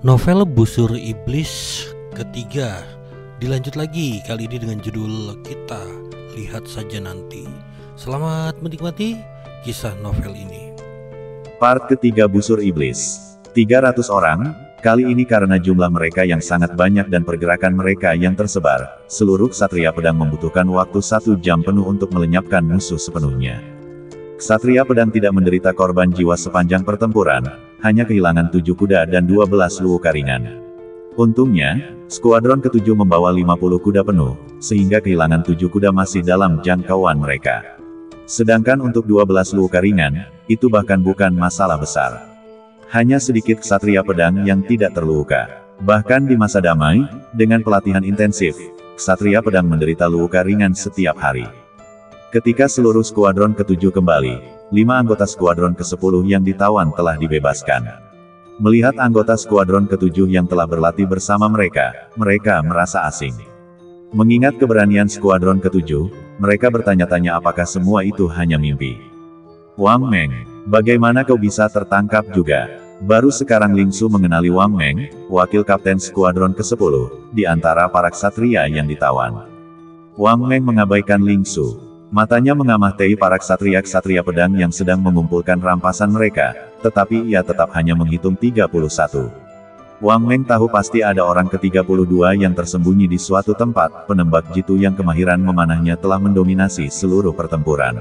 Novel Busur Iblis ketiga dilanjut lagi, kali ini dengan judul Kita Lihat Saja Nanti. Selamat menikmati kisah novel ini. Part ketiga Busur Iblis. 300 orang, kali ini karena jumlah mereka yang sangat banyak dan pergerakan mereka yang tersebar, seluruh ksatria pedang membutuhkan waktu 1 jam penuh untuk melenyapkan musuh sepenuhnya. Ksatria pedang tidak menderita korban jiwa sepanjang pertempuran, hanya kehilangan 7 kuda dan 12 luka ringan. Untungnya, skuadron ke-7 membawa 50 kuda penuh, sehingga kehilangan 7 kuda masih dalam jangkauan mereka. Sedangkan untuk 12 luka ringan, itu bahkan bukan masalah besar. Hanya sedikit ksatria pedang yang tidak terluka. Bahkan di masa damai, dengan pelatihan intensif, ksatria pedang menderita luka ringan setiap hari. Ketika seluruh skuadron ke-7 kembali, 5 anggota skuadron ke-10 yang ditawan telah dibebaskan. Melihat anggota skuadron ke-7 yang telah berlatih bersama mereka merasa asing. Mengingat keberanian skuadron ke-7, mereka bertanya-tanya apakah semua itu hanya mimpi. Wang Meng, bagaimana kau bisa tertangkap juga? Baru sekarang Ling Su mengenali Wang Meng, wakil kapten skuadron ke-10, di antara para ksatria yang ditawan. Wang Meng mengabaikan Ling Su. Matanya mengamati para ksatria-ksatria pedang yang sedang mengumpulkan rampasan mereka, tetapi ia tetap hanya menghitung 31. Wang Meng tahu pasti ada orang ke-32 yang tersembunyi di suatu tempat, penembak jitu yang kemahiran memanahnya telah mendominasi seluruh pertempuran.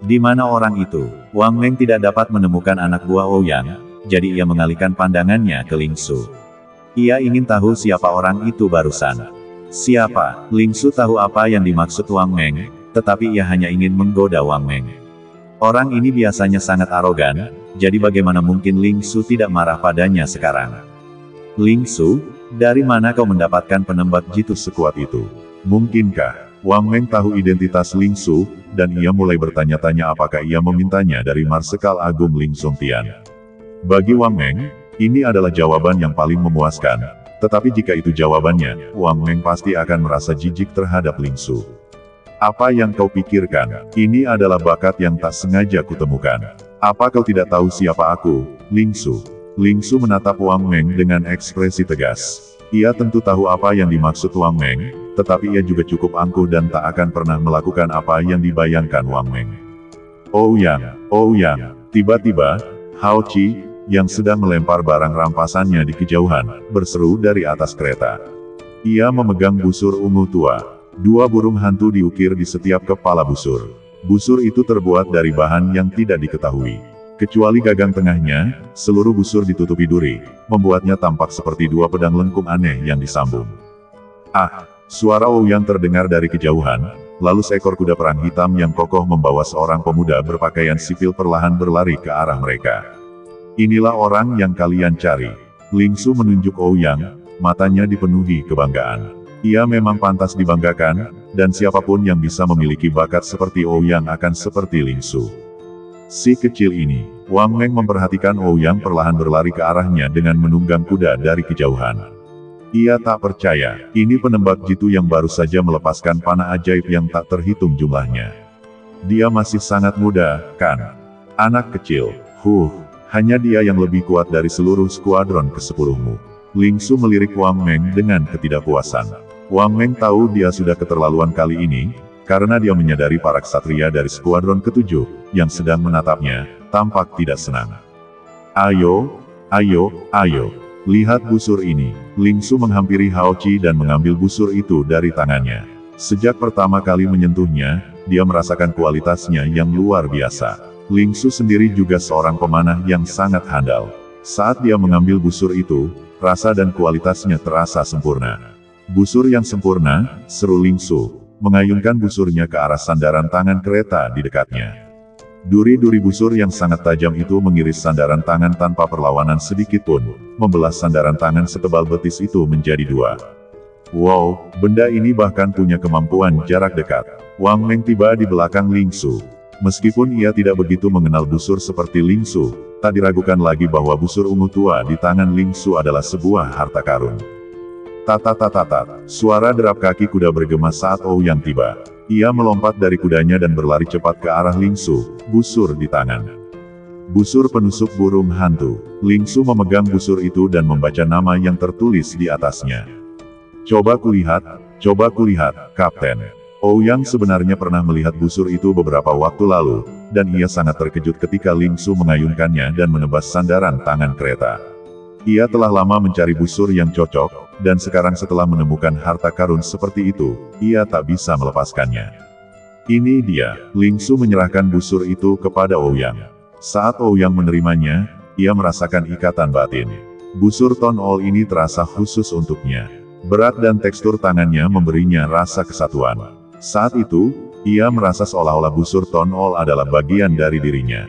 Di mana orang itu? Wang Meng tidak dapat menemukan anak buah Ouyang, jadi ia mengalihkan pandangannya ke Ling Su. Ia ingin tahu siapa orang itu barusan. Siapa? Ling Su tahu apa yang dimaksud Wang Meng, tetapi ia hanya ingin menggoda Wang Meng. Orang ini biasanya sangat arogan, jadi bagaimana mungkin Ling Su tidak marah padanya sekarang? Ling Su, dari mana kau mendapatkan penembak jitu sekuat itu? Mungkinkah Wang Meng tahu identitas Ling Su, dan ia mulai bertanya-tanya apakah ia memintanya dari Marsekal Agung Ling Songtian. Bagi Wang Meng, ini adalah jawaban yang paling memuaskan, tetapi jika itu jawabannya, Wang Meng pasti akan merasa jijik terhadap Ling Su. Apa yang kau pikirkan? Ini adalah bakat yang tak sengaja kutemukan. Apa kau tidak tahu siapa aku, Ling Su? Ling Su menatap Wang Meng dengan ekspresi tegas. Ia tentu tahu apa yang dimaksud Wang Meng, tetapi ia juga cukup angkuh dan tak akan pernah melakukan apa yang dibayangkan Wang Meng. Ouyang. Tiba-tiba, Hao Qi, yang sedang melempar barang rampasannya di kejauhan, berseru dari atas kereta. Ia memegang busur ungu tua. 2 burung hantu diukir di setiap kepala busur. Busur itu terbuat dari bahan yang tidak diketahui. Kecuali gagang tengahnya, seluruh busur ditutupi duri, membuatnya tampak seperti 2 pedang lengkung aneh yang disambung. Ah! Suara Ouyang terdengar dari kejauhan, lalu seekor kuda perang hitam yang kokoh membawa seorang pemuda berpakaian sipil perlahan berlari ke arah mereka. Inilah orang yang kalian cari. Ling Su menunjuk Ouyang, matanya dipenuhi kebanggaan. Ia memang pantas dibanggakan, dan siapapun yang bisa memiliki bakat seperti Ouyang akan seperti Ling Su. Si kecil ini, Wang Meng memperhatikan Ouyang perlahan berlari ke arahnya dengan menunggang kuda dari kejauhan. Ia tak percaya, ini penembak jitu yang baru saja melepaskan panah ajaib yang tak terhitung jumlahnya. Dia masih sangat muda, kan? Anak kecil, hanya dia yang lebih kuat dari seluruh skuadron ke-10-mu. Ling Su melirik Wang Meng dengan ketidakpuasan. Wang Meng tahu dia sudah keterlaluan kali ini, karena dia menyadari para ksatria dari skuadron ke-7, yang sedang menatapnya, tampak tidak senang. Ayo, lihat busur ini. Ling Su menghampiri Hao Qi dan mengambil busur itu dari tangannya. Sejak pertama kali menyentuhnya, dia merasakan kualitasnya yang luar biasa. Ling Su sendiri juga seorang pemanah yang sangat handal. Saat dia mengambil busur itu, rasa dan kualitasnya terasa sempurna. Busur yang sempurna, seru Ling Su, mengayunkan busurnya ke arah sandaran tangan kereta di dekatnya. Duri-duri busur yang sangat tajam itu mengiris sandaran tangan tanpa perlawanan sedikit pun, membelah sandaran tangan setebal betis itu menjadi 2. Wow, benda ini bahkan punya kemampuan jarak dekat. Wang Meng tiba di belakang Ling Su. Meskipun ia tidak begitu mengenal busur seperti Ling Su, tak diragukan lagi bahwa busur ungu tua di tangan Ling Su adalah sebuah harta karun. Tat, suara derap kaki kuda bergema saat Ouyang tiba. Ia melompat dari kudanya dan berlari cepat ke arah Ling Su, busur di tangan. Busur penusuk burung hantu. Ling Su memegang busur itu dan membaca nama yang tertulis di atasnya. Coba kulihat, Kapten. Ouyang sebenarnya pernah melihat busur itu beberapa waktu lalu, dan ia sangat terkejut ketika Ling Su mengayunkannya dan menebas sandaran tangan kereta. Ia telah lama mencari busur yang cocok, dan sekarang setelah menemukan harta karun seperti itu, ia tak bisa melepaskannya. Ini dia, Ling Su menyerahkan busur itu kepada Ouyang. Saat Ouyang menerimanya, ia merasakan ikatan batin. Busur Ton Ol ini terasa khusus untuknya. Berat dan tekstur tangannya memberinya rasa kesatuan. Saat itu, ia merasa seolah-olah busur Ton Ol adalah bagian dari dirinya.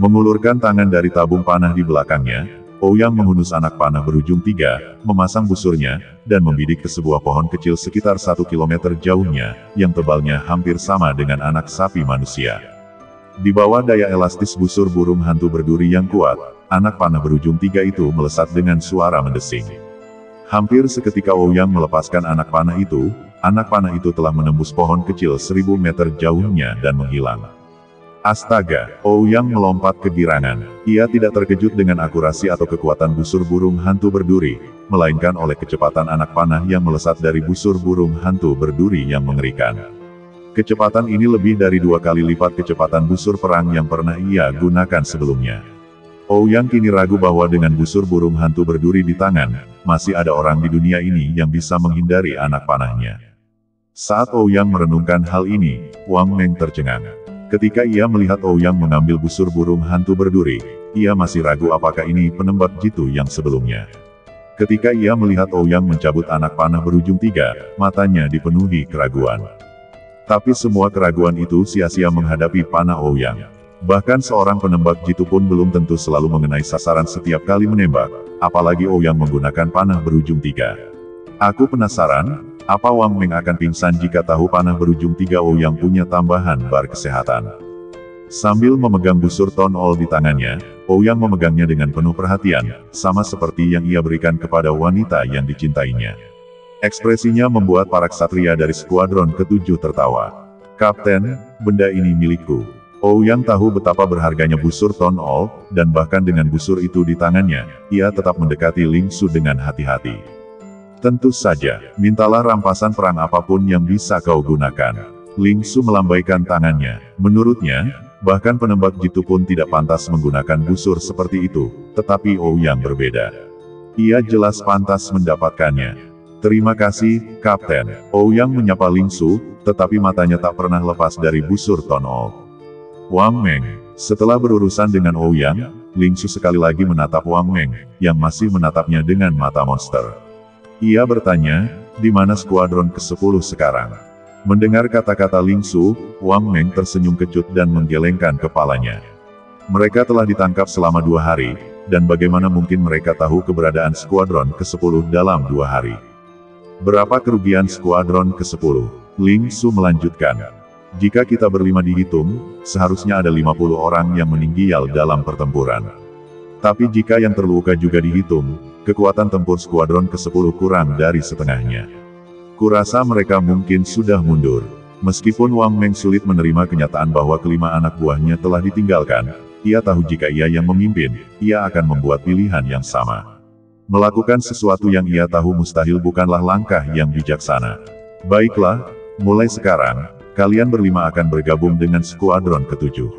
Mengulurkan tangan dari tabung panah di belakangnya, Ouyang menghunus anak panah berujung 3, memasang busurnya, dan membidik ke sebuah pohon kecil sekitar 1 kilometer jauhnya, yang tebalnya hampir sama dengan anak sapi manusia. Di bawah daya elastis busur burung hantu berduri yang kuat, anak panah berujung 3 itu melesat dengan suara mendesing. Hampir seketika Ouyang melepaskan anak panah itu telah menembus pohon kecil 1000 meter jauhnya dan menghilang. Astaga, Ouyang melompat kegirangan. Ia tidak terkejut dengan akurasi atau kekuatan busur burung hantu berduri, melainkan oleh kecepatan anak panah yang melesat dari busur burung hantu berduri yang mengerikan. Kecepatan ini lebih dari 2 kali lipat kecepatan busur perang yang pernah ia gunakan sebelumnya. Ouyang kini ragu bahwa dengan busur burung hantu berduri di tangan, masih ada orang di dunia ini yang bisa menghindari anak panahnya. Saat Ouyang merenungkan hal ini, Wang Meng tercengang. Ketika ia melihat Ouyang mengambil busur burung hantu berduri, ia masih ragu apakah ini penembak jitu yang sebelumnya. Ketika ia melihat Ouyang mencabut anak panah berujung 3, matanya dipenuhi keraguan. Tapi semua keraguan itu sia-sia menghadapi panah Ouyang. Bahkan seorang penembak jitu pun belum tentu selalu mengenai sasaran setiap kali menembak, apalagi Ouyang menggunakan panah berujung 3. Aku penasaran, apa Wang Meng akan pingsan jika tahu panah berujung 3 Ouyang punya tambahan bar kesehatan. Sambil memegang busur Ton Ol di tangannya, Ouyang memegangnya dengan penuh perhatian, sama seperti yang ia berikan kepada wanita yang dicintainya. Ekspresinya membuat para ksatria dari skuadron ke-7 tertawa. Kapten, benda ini milikku. Ouyang tahu betapa berharganya busur Ton Ol, dan bahkan dengan busur itu di tangannya, ia tetap mendekati Ling Su dengan hati-hati. Tentu saja, mintalah rampasan perang apapun yang bisa kau gunakan. Ling Su melambaikan tangannya. Menurutnya, bahkan penembak jitu pun tidak pantas menggunakan busur seperti itu, tetapi Ouyang berbeda. Ia jelas pantas mendapatkannya. Terima kasih, Kapten. Ouyang menyapa Ling Su, tetapi matanya tak pernah lepas dari busur Ton Ol. Wang Meng. Setelah berurusan dengan Ouyang, Ling Su sekali lagi menatap Wang Meng, yang masih menatapnya dengan mata monster. Ia bertanya, di mana skuadron ke-10 sekarang? Mendengar kata-kata Ling Su, Wang Meng tersenyum kecut dan menggelengkan kepalanya. Mereka telah ditangkap selama 2 hari, dan bagaimana mungkin mereka tahu keberadaan skuadron ke-10 dalam 2 hari? Berapa kerugian skuadron ke-10? Ling Su melanjutkan. Jika kita berlima dihitung, seharusnya ada 50 orang yang meninggal dalam pertempuran. Tapi jika yang terluka juga dihitung, kekuatan tempur skuadron ke-10 kurang dari setengahnya. Kurasa mereka mungkin sudah mundur. Meskipun Wang Meng sulit menerima kenyataan bahwa kelima anak buahnya telah ditinggalkan, ia tahu jika ia yang memimpin, ia akan membuat pilihan yang sama. Melakukan sesuatu yang ia tahu mustahil bukanlah langkah yang bijaksana. Baiklah, mulai sekarang, kalian berlima akan bergabung dengan skuadron ke-7.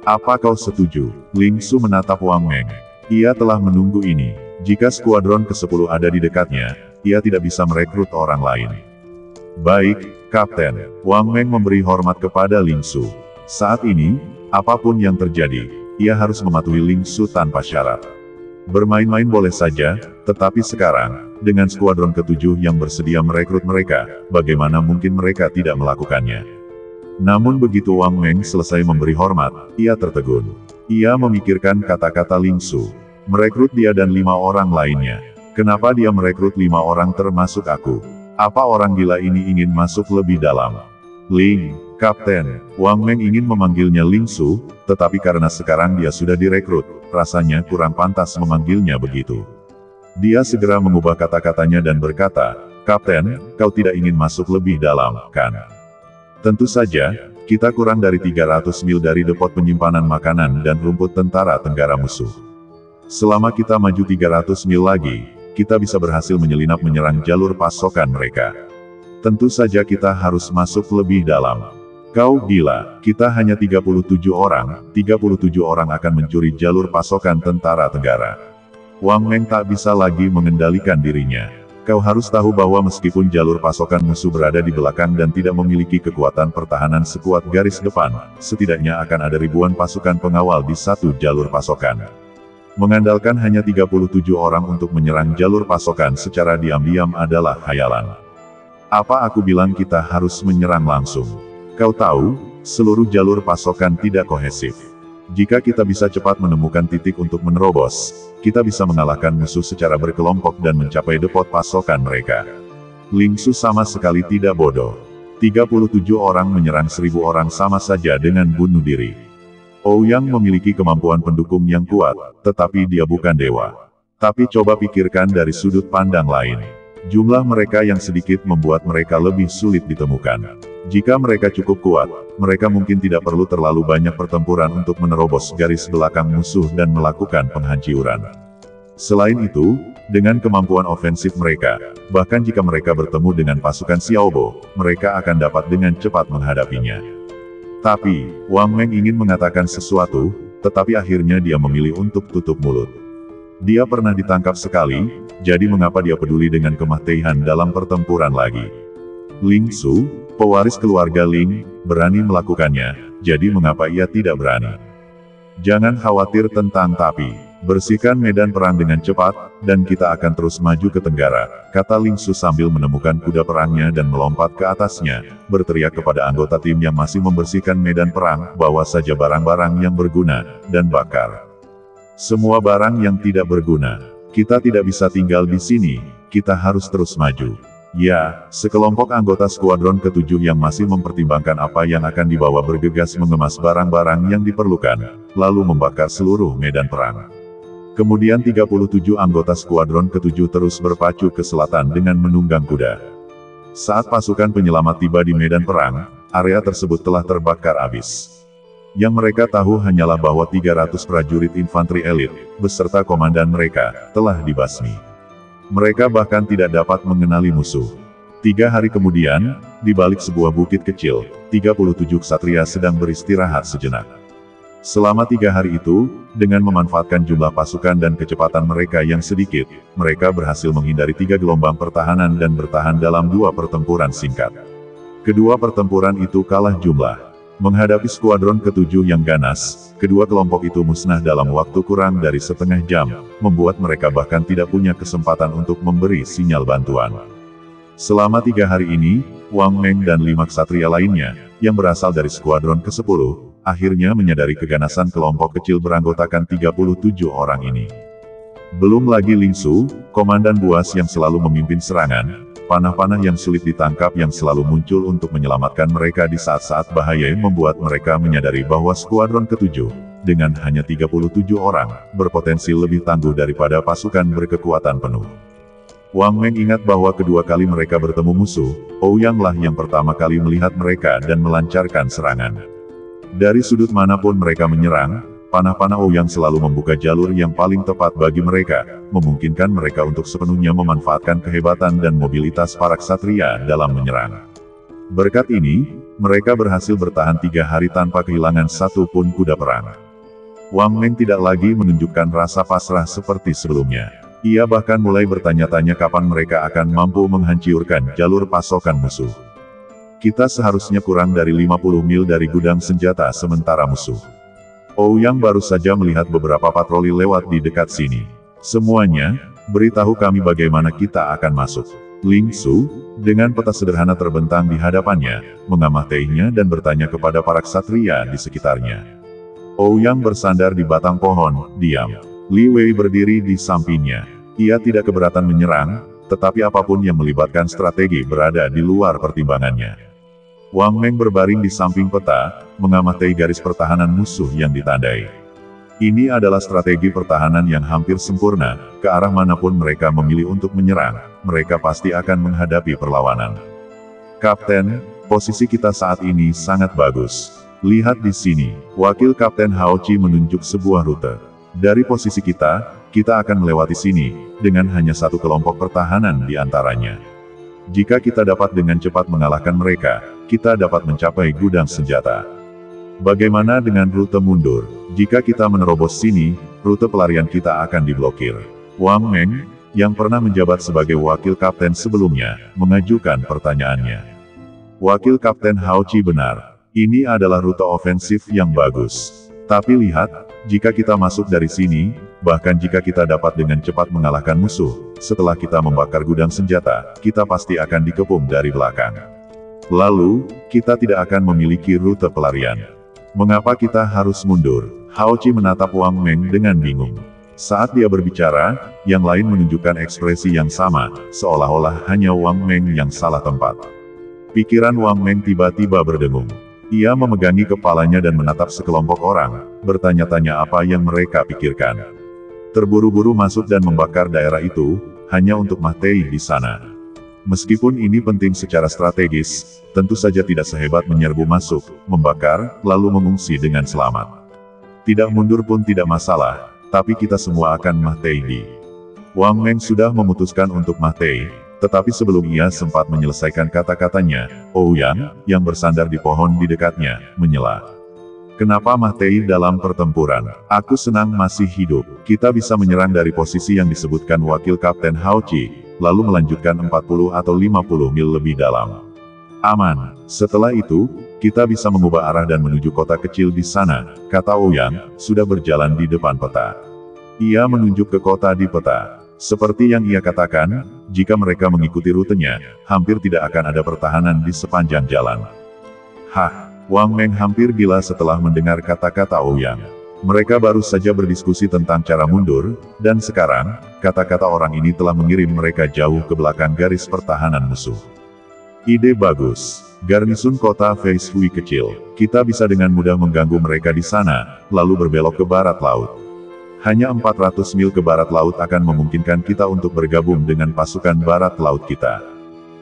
Apa kau setuju? Ling Su menatap Wang Meng. Ia telah menunggu ini. Jika skuadron ke-10 ada di dekatnya, ia tidak bisa merekrut orang lain. Baik, Kapten. Wang Meng memberi hormat kepada Ling Su. Saat ini, apapun yang terjadi, ia harus mematuhi Ling Su tanpa syarat. Bermain-main boleh saja, tetapi sekarang, dengan skuadron ke-7 yang bersedia merekrut mereka, bagaimana mungkin mereka tidak melakukannya? Namun begitu Wang Meng selesai memberi hormat, ia tertegun. Ia memikirkan kata-kata Ling Su. Merekrut dia dan 5 orang lainnya. Kenapa dia merekrut 5 orang termasuk aku? Apa orang gila ini ingin masuk lebih dalam? Ling, Kapten. Wang Meng ingin memanggilnya Ling Su, tetapi karena sekarang dia sudah direkrut, rasanya kurang pantas memanggilnya begitu. Dia segera mengubah kata-katanya dan berkata, Kapten, kau tidak ingin masuk lebih dalam, kan? Tentu saja, Kita kurang dari 300 mil dari depot penyimpanan makanan dan rumput tentara Tenggara musuh. Selama kita maju 300 mil lagi, kita bisa berhasil menyelinap menyerang jalur pasokan mereka. Tentu saja kita harus masuk lebih dalam. Kau gila, kita hanya 37 orang akan mencuri jalur pasokan tentara Tenggara. Wang Meng tak bisa lagi mengendalikan dirinya. Kau harus tahu bahwa meskipun jalur pasokan musuh berada di belakang dan tidak memiliki kekuatan pertahanan sekuat garis depan, setidaknya akan ada ribuan pasukan pengawal di satu jalur pasokan. Mengandalkan hanya 37 orang untuk menyerang jalur pasokan secara diam-diam adalah khayalan. Apa aku bilang kita harus menyerang langsung? Kau tahu, seluruh jalur pasokan tidak kohesif. Jika kita bisa cepat menemukan titik untuk menerobos, kita bisa mengalahkan musuh secara berkelompok dan mencapai depot pasokan mereka. Ling Su sama sekali tidak bodoh. 37 orang menyerang 1000 orang sama saja dengan bunuh diri. Ouyang memiliki kemampuan pendukung yang kuat, tetapi dia bukan dewa. Tapi coba pikirkan dari sudut pandang lain. Jumlah mereka yang sedikit membuat mereka lebih sulit ditemukan. Jika mereka cukup kuat, mereka mungkin tidak perlu terlalu banyak pertempuran untuk menerobos garis belakang musuh dan melakukan penghancuran. Selain itu, dengan kemampuan ofensif mereka, bahkan jika mereka bertemu dengan pasukan Xiaobo, mereka akan dapat dengan cepat menghadapinya. Tapi, Wang Meng ingin mengatakan sesuatu, tetapi akhirnya dia memilih untuk tutup mulut. Dia pernah ditangkap sekali, jadi mengapa dia peduli dengan kematian dalam pertempuran lagi? Ling Su, pewaris keluarga Ling, berani melakukannya, jadi mengapa ia tidak berani? Jangan khawatir tentang tapi, bersihkan medan perang dengan cepat, dan kita akan terus maju ke Tenggara, kata Ling Su sambil menemukan kuda perangnya dan melompat ke atasnya, berteriak kepada anggota tim yang masih membersihkan medan perang, bawa saja barang-barang yang berguna, dan bakar semua barang yang tidak berguna. Kita tidak bisa tinggal di sini, kita harus terus maju. Ya, sekelompok anggota skuadron ke-7 yang masih mempertimbangkan apa yang akan dibawa bergegas mengemas barang-barang yang diperlukan, lalu membakar seluruh medan perang. Kemudian 37 anggota skuadron ke-7 terus berpacu ke selatan dengan menunggang kuda. Saat pasukan penyelamat tiba di medan perang, area tersebut telah terbakar habis. Yang mereka tahu hanyalah bahwa 300 prajurit infanteri elit, beserta komandan mereka, telah dibasmi. Mereka bahkan tidak dapat mengenali musuh. 3 hari kemudian, di balik sebuah bukit kecil, 37 ksatria sedang beristirahat sejenak. Selama 3 hari itu, dengan memanfaatkan jumlah pasukan dan kecepatan mereka yang sedikit, mereka berhasil menghindari 3 gelombang pertahanan dan bertahan dalam 2 pertempuran singkat. Kedua pertempuran itu kalah jumlah. Menghadapi skuadron ke-7 yang ganas, kedua kelompok itu musnah dalam waktu kurang dari setengah jam, membuat mereka bahkan tidak punya kesempatan untuk memberi sinyal bantuan. Selama 3 hari ini, Wang Meng dan 5 ksatria lainnya, yang berasal dari skuadron ke-10, akhirnya menyadari keganasan kelompok kecil beranggotakan 37 orang ini. Belum lagi Ling Su, komandan buas yang selalu memimpin serangan, panah-panah yang sulit ditangkap yang selalu muncul untuk menyelamatkan mereka di saat-saat bahaya membuat mereka menyadari bahwa skuadron ke-7, dengan hanya 37 orang, berpotensi lebih tangguh daripada pasukan berkekuatan penuh. Wang Meng ingat bahwa kedua kali mereka bertemu musuh, Ouyang lah yang pertama kali melihat mereka dan melancarkan serangan. Dari sudut manapun mereka menyerang, panah-panah Ouyang selalu membuka jalur yang paling tepat bagi mereka, memungkinkan mereka untuk sepenuhnya memanfaatkan kehebatan dan mobilitas para ksatria dalam menyerang. Berkat ini, mereka berhasil bertahan 3 hari tanpa kehilangan satu pun kuda perang. Wang Meng tidak lagi menunjukkan rasa pasrah seperti sebelumnya. Ia bahkan mulai bertanya-tanya kapan mereka akan mampu menghancurkan jalur pasokan musuh. Kita seharusnya kurang dari 50 mil dari gudang senjata sementara musuh. Ouyang baru saja melihat beberapa patroli lewat di dekat sini. Semuanya, beritahu kami bagaimana kita akan masuk. Ling Su, dengan peta sederhana terbentang di hadapannya, mengamatinya dan bertanya kepada para ksatria di sekitarnya. Ouyang bersandar di batang pohon, diam. Li Wei berdiri di sampingnya. Ia tidak keberatan menyerang, tetapi apapun yang melibatkan strategi berada di luar pertimbangannya. Wang Meng berbaring di samping peta, mengamati garis pertahanan musuh yang ditandai. Ini adalah strategi pertahanan yang hampir sempurna, ke arah manapun mereka memilih untuk menyerang, mereka pasti akan menghadapi perlawanan. Kapten, posisi kita saat ini sangat bagus. Lihat di sini, Wakil Kapten Hao Chi menunjuk sebuah rute. Dari posisi kita akan melewati sini, dengan hanya satu kelompok pertahanan di antaranya. Jika kita dapat dengan cepat mengalahkan mereka, kita dapat mencapai gudang senjata. Bagaimana dengan rute mundur? Jika kita menerobos sini, rute pelarian kita akan diblokir. Wang Meng, yang pernah menjabat sebagai wakil kapten sebelumnya, mengajukan pertanyaannya. Wakil Kapten Hao Chi benar. Ini adalah rute ofensif yang bagus. Tapi lihat, jika kita masuk dari sini, bahkan jika kita dapat dengan cepat mengalahkan musuh, setelah kita membakar gudang senjata, kita pasti akan dikepung dari belakang. Lalu, kita tidak akan memiliki rute pelarian. Mengapa kita harus mundur? Hao Chi menatap Wang Meng dengan bingung. Saat dia berbicara, yang lain menunjukkan ekspresi yang sama, seolah-olah hanya Wang Meng yang salah tempat. Pikiran Wang Meng tiba-tiba berdengung. Ia memegangi kepalanya dan menatap sekelompok orang, bertanya-tanya apa yang mereka pikirkan. Terburu-buru masuk dan membakar daerah itu, hanya untuk Ma Tei di sana. Meskipun ini penting secara strategis, tentu saja tidak sehebat menyerbu masuk, membakar, lalu mengungsi dengan selamat. Tidak mundur pun tidak masalah, tapi kita semua akan Ma Tei di. Wang Meng sudah memutuskan untuk Ma Tei. Tetapi sebelum ia sempat menyelesaikan kata-katanya, Ouyang, yang bersandar di pohon di dekatnya, menyela. Kenapa Ma Tei dalam pertempuran? Aku senang masih hidup. Kita bisa menyerang dari posisi yang disebutkan Wakil Kapten Hao Chi, lalu melanjutkan 40 atau 50 mil lebih dalam. Aman. Setelah itu, kita bisa mengubah arah dan menuju kota kecil di sana, kata Ouyang, sudah berjalan di depan peta. Ia menunjuk ke kota di peta. Seperti yang ia katakan, jika mereka mengikuti rutenya, hampir tidak akan ada pertahanan di sepanjang jalan. Hah, Wang Meng hampir gila setelah mendengar kata-kata Ouyang. Mereka baru saja berdiskusi tentang cara mundur, dan sekarang, kata-kata orang ini telah mengirim mereka jauh ke belakang garis pertahanan musuh. Ide bagus. Garnisun kota Fei Shui kecil. Kita bisa dengan mudah mengganggu mereka di sana, lalu berbelok ke barat laut. Hanya 400 mil ke barat laut akan memungkinkan kita untuk bergabung dengan pasukan barat laut kita.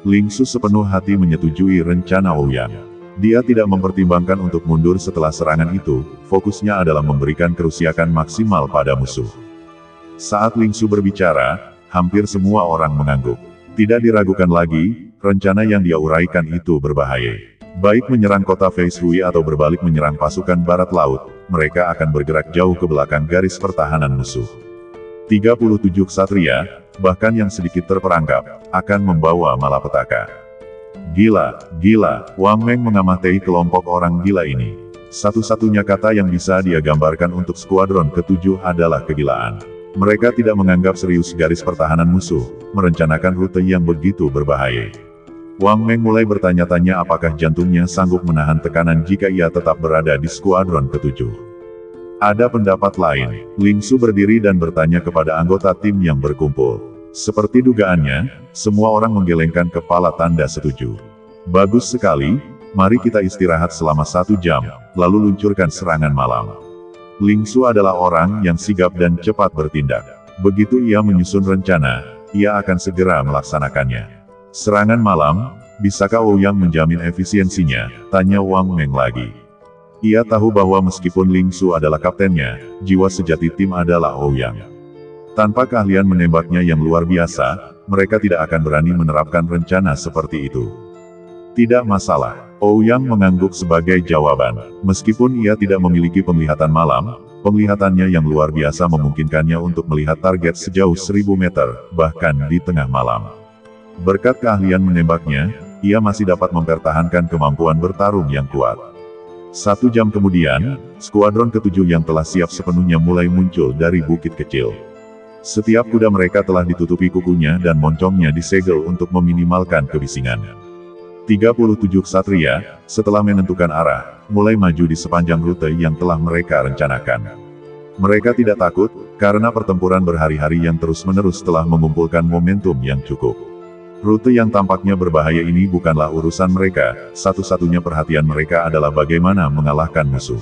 Ling Su sepenuh hati menyetujui rencana Ouyang. Dia tidak mempertimbangkan untuk mundur setelah serangan itu, fokusnya adalah memberikan kerusakan maksimal pada musuh. Saat Ling Su berbicara, hampir semua orang mengangguk. Tidak diragukan lagi, rencana yang dia uraikan itu berbahaya. Baik menyerang kota Fei Shui atau berbalik menyerang pasukan barat laut, mereka akan bergerak jauh ke belakang garis pertahanan musuh. 37 ksatria, bahkan yang sedikit terperangkap, akan membawa malapetaka. Gila, gila, Wang Meng mengamati kelompok orang gila ini. Satu-satunya kata yang bisa dia gambarkan untuk skuadron ke-7 adalah kegilaan. Mereka tidak menganggap serius garis pertahanan musuh, merencanakan rute yang begitu berbahaya. Wang Meng mulai bertanya-tanya apakah jantungnya sanggup menahan tekanan jika ia tetap berada di skuadron ke-7. Ada pendapat lain. Ling Su berdiri dan bertanya kepada anggota tim yang berkumpul. Seperti dugaannya, semua orang menggelengkan kepala tanda setuju. Bagus sekali, mari kita istirahat selama 1 jam, lalu luncurkan serangan malam. Ling Su adalah orang yang sigap dan cepat bertindak. Begitu ia menyusun rencana, ia akan segera melaksanakannya. Serangan malam, bisakah Ouyang menjamin efisiensinya? Tanya Wang Meng lagi. Ia tahu bahwa meskipun Ling Su adalah kaptennya, jiwa sejati tim adalah Ouyang. Tanpa keahlian menembaknya yang luar biasa, mereka tidak akan berani menerapkan rencana seperti itu. Tidak masalah, Ouyang mengangguk sebagai jawaban. Meskipun ia tidak memiliki penglihatan malam, penglihatannya yang luar biasa memungkinkannya untuk melihat target sejauh 1000 meter, bahkan di tengah malam. Berkat keahlian menembaknya, ia masih dapat mempertahankan kemampuan bertarung yang kuat. 1 jam kemudian, skuadron ke-7 yang telah siap sepenuhnya mulai muncul dari bukit kecil. Setiap kuda mereka telah ditutupi kukunya dan moncongnya disegel untuk meminimalkan kebisingan. 37 ksatria, setelah menentukan arah, mulai maju di sepanjang rute yang telah mereka rencanakan. Mereka tidak takut, karena pertempuran berhari-hari yang terus-menerus telah mengumpulkan momentum yang cukup. Rute yang tampaknya berbahaya ini bukanlah urusan mereka, satu-satunya perhatian mereka adalah bagaimana mengalahkan musuh.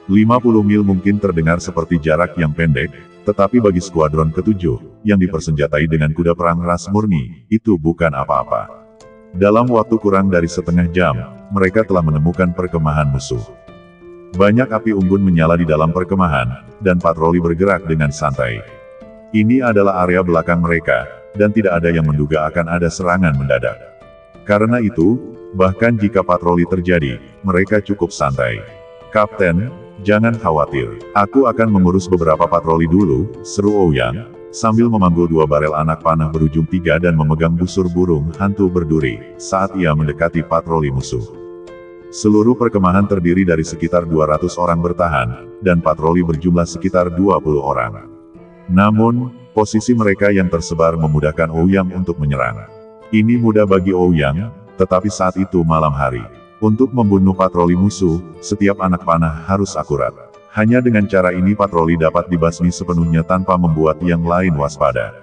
50 mil mungkin terdengar seperti jarak yang pendek, tetapi bagi skuadron ke-7, yang dipersenjatai dengan kuda perang ras murni, itu bukan apa-apa. Dalam waktu kurang dari setengah jam, mereka telah menemukan perkemahan musuh. Banyak api unggun menyala di dalam perkemahan, dan patroli bergerak dengan santai. Ini adalah area belakang mereka, dan tidak ada yang menduga akan ada serangan mendadak. Karena itu, bahkan jika patroli terjadi, mereka cukup santai. "Kapten, jangan khawatir. Aku akan mengurus beberapa patroli dulu," seru Ouyang, sambil memanggul 2 barel anak panah berujung 3 dan memegang busur burung hantu berduri, saat ia mendekati patroli musuh. Seluruh perkemahan terdiri dari sekitar 200 orang bertahan, dan patroli berjumlah sekitar 20 orang. Namun, posisi mereka yang tersebar memudahkan Ouyang untuk menyerang. Ini mudah bagi Ouyang, tetapi saat itu malam hari. Untuk membunuh patroli musuh, setiap anak panah harus akurat. Hanya dengan cara ini patroli dapat dibasmi sepenuhnya tanpa membuat yang lain waspada.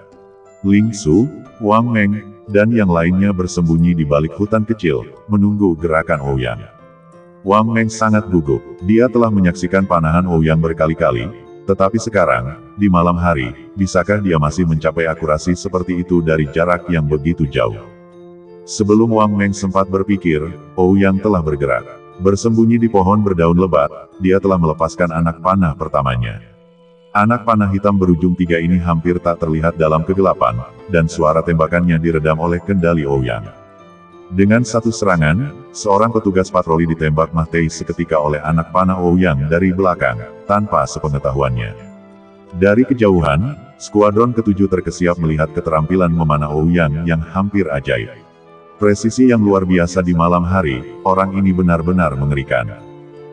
Ling Su, Wang Meng, dan yang lainnya bersembunyi di balik hutan kecil, menunggu gerakan Ouyang. Wang Meng sangat gugup. Dia telah menyaksikan panahan Ouyang berkali-kali, tetapi sekarang, di malam hari, bisakah dia masih mencapai akurasi seperti itu dari jarak yang begitu jauh? Sebelum Wang Meng sempat berpikir, Ouyang telah bergerak. Bersembunyi di pohon berdaun lebat, dia telah melepaskan anak panah pertamanya. Anak panah hitam berujung 3 ini hampir tak terlihat dalam kegelapan, dan suara tembakannya diredam oleh kendali Ouyang. Dengan satu serangan, seorang petugas patroli ditembak mati seketika oleh anak panah Ouyang dari belakang, tanpa sepengetahuannya. Dari kejauhan, skuadron ke-7 terkesiap melihat keterampilan memanah Ouyang yang hampir ajaib. Presisi yang luar biasa di malam hari, orang ini benar-benar mengerikan.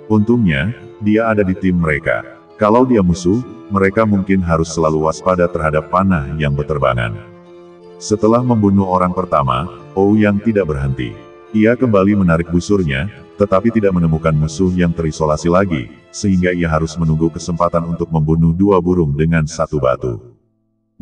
Untungnya, dia ada di tim mereka. Kalau dia musuh, mereka mungkin harus selalu waspada terhadap panah yang berterbangan. Setelah membunuh orang pertama, Ouyang tidak berhenti. Ia kembali menarik busurnya, tetapi tidak menemukan musuh yang terisolasi lagi, sehingga ia harus menunggu kesempatan untuk membunuh 2 burung dengan 1 batu.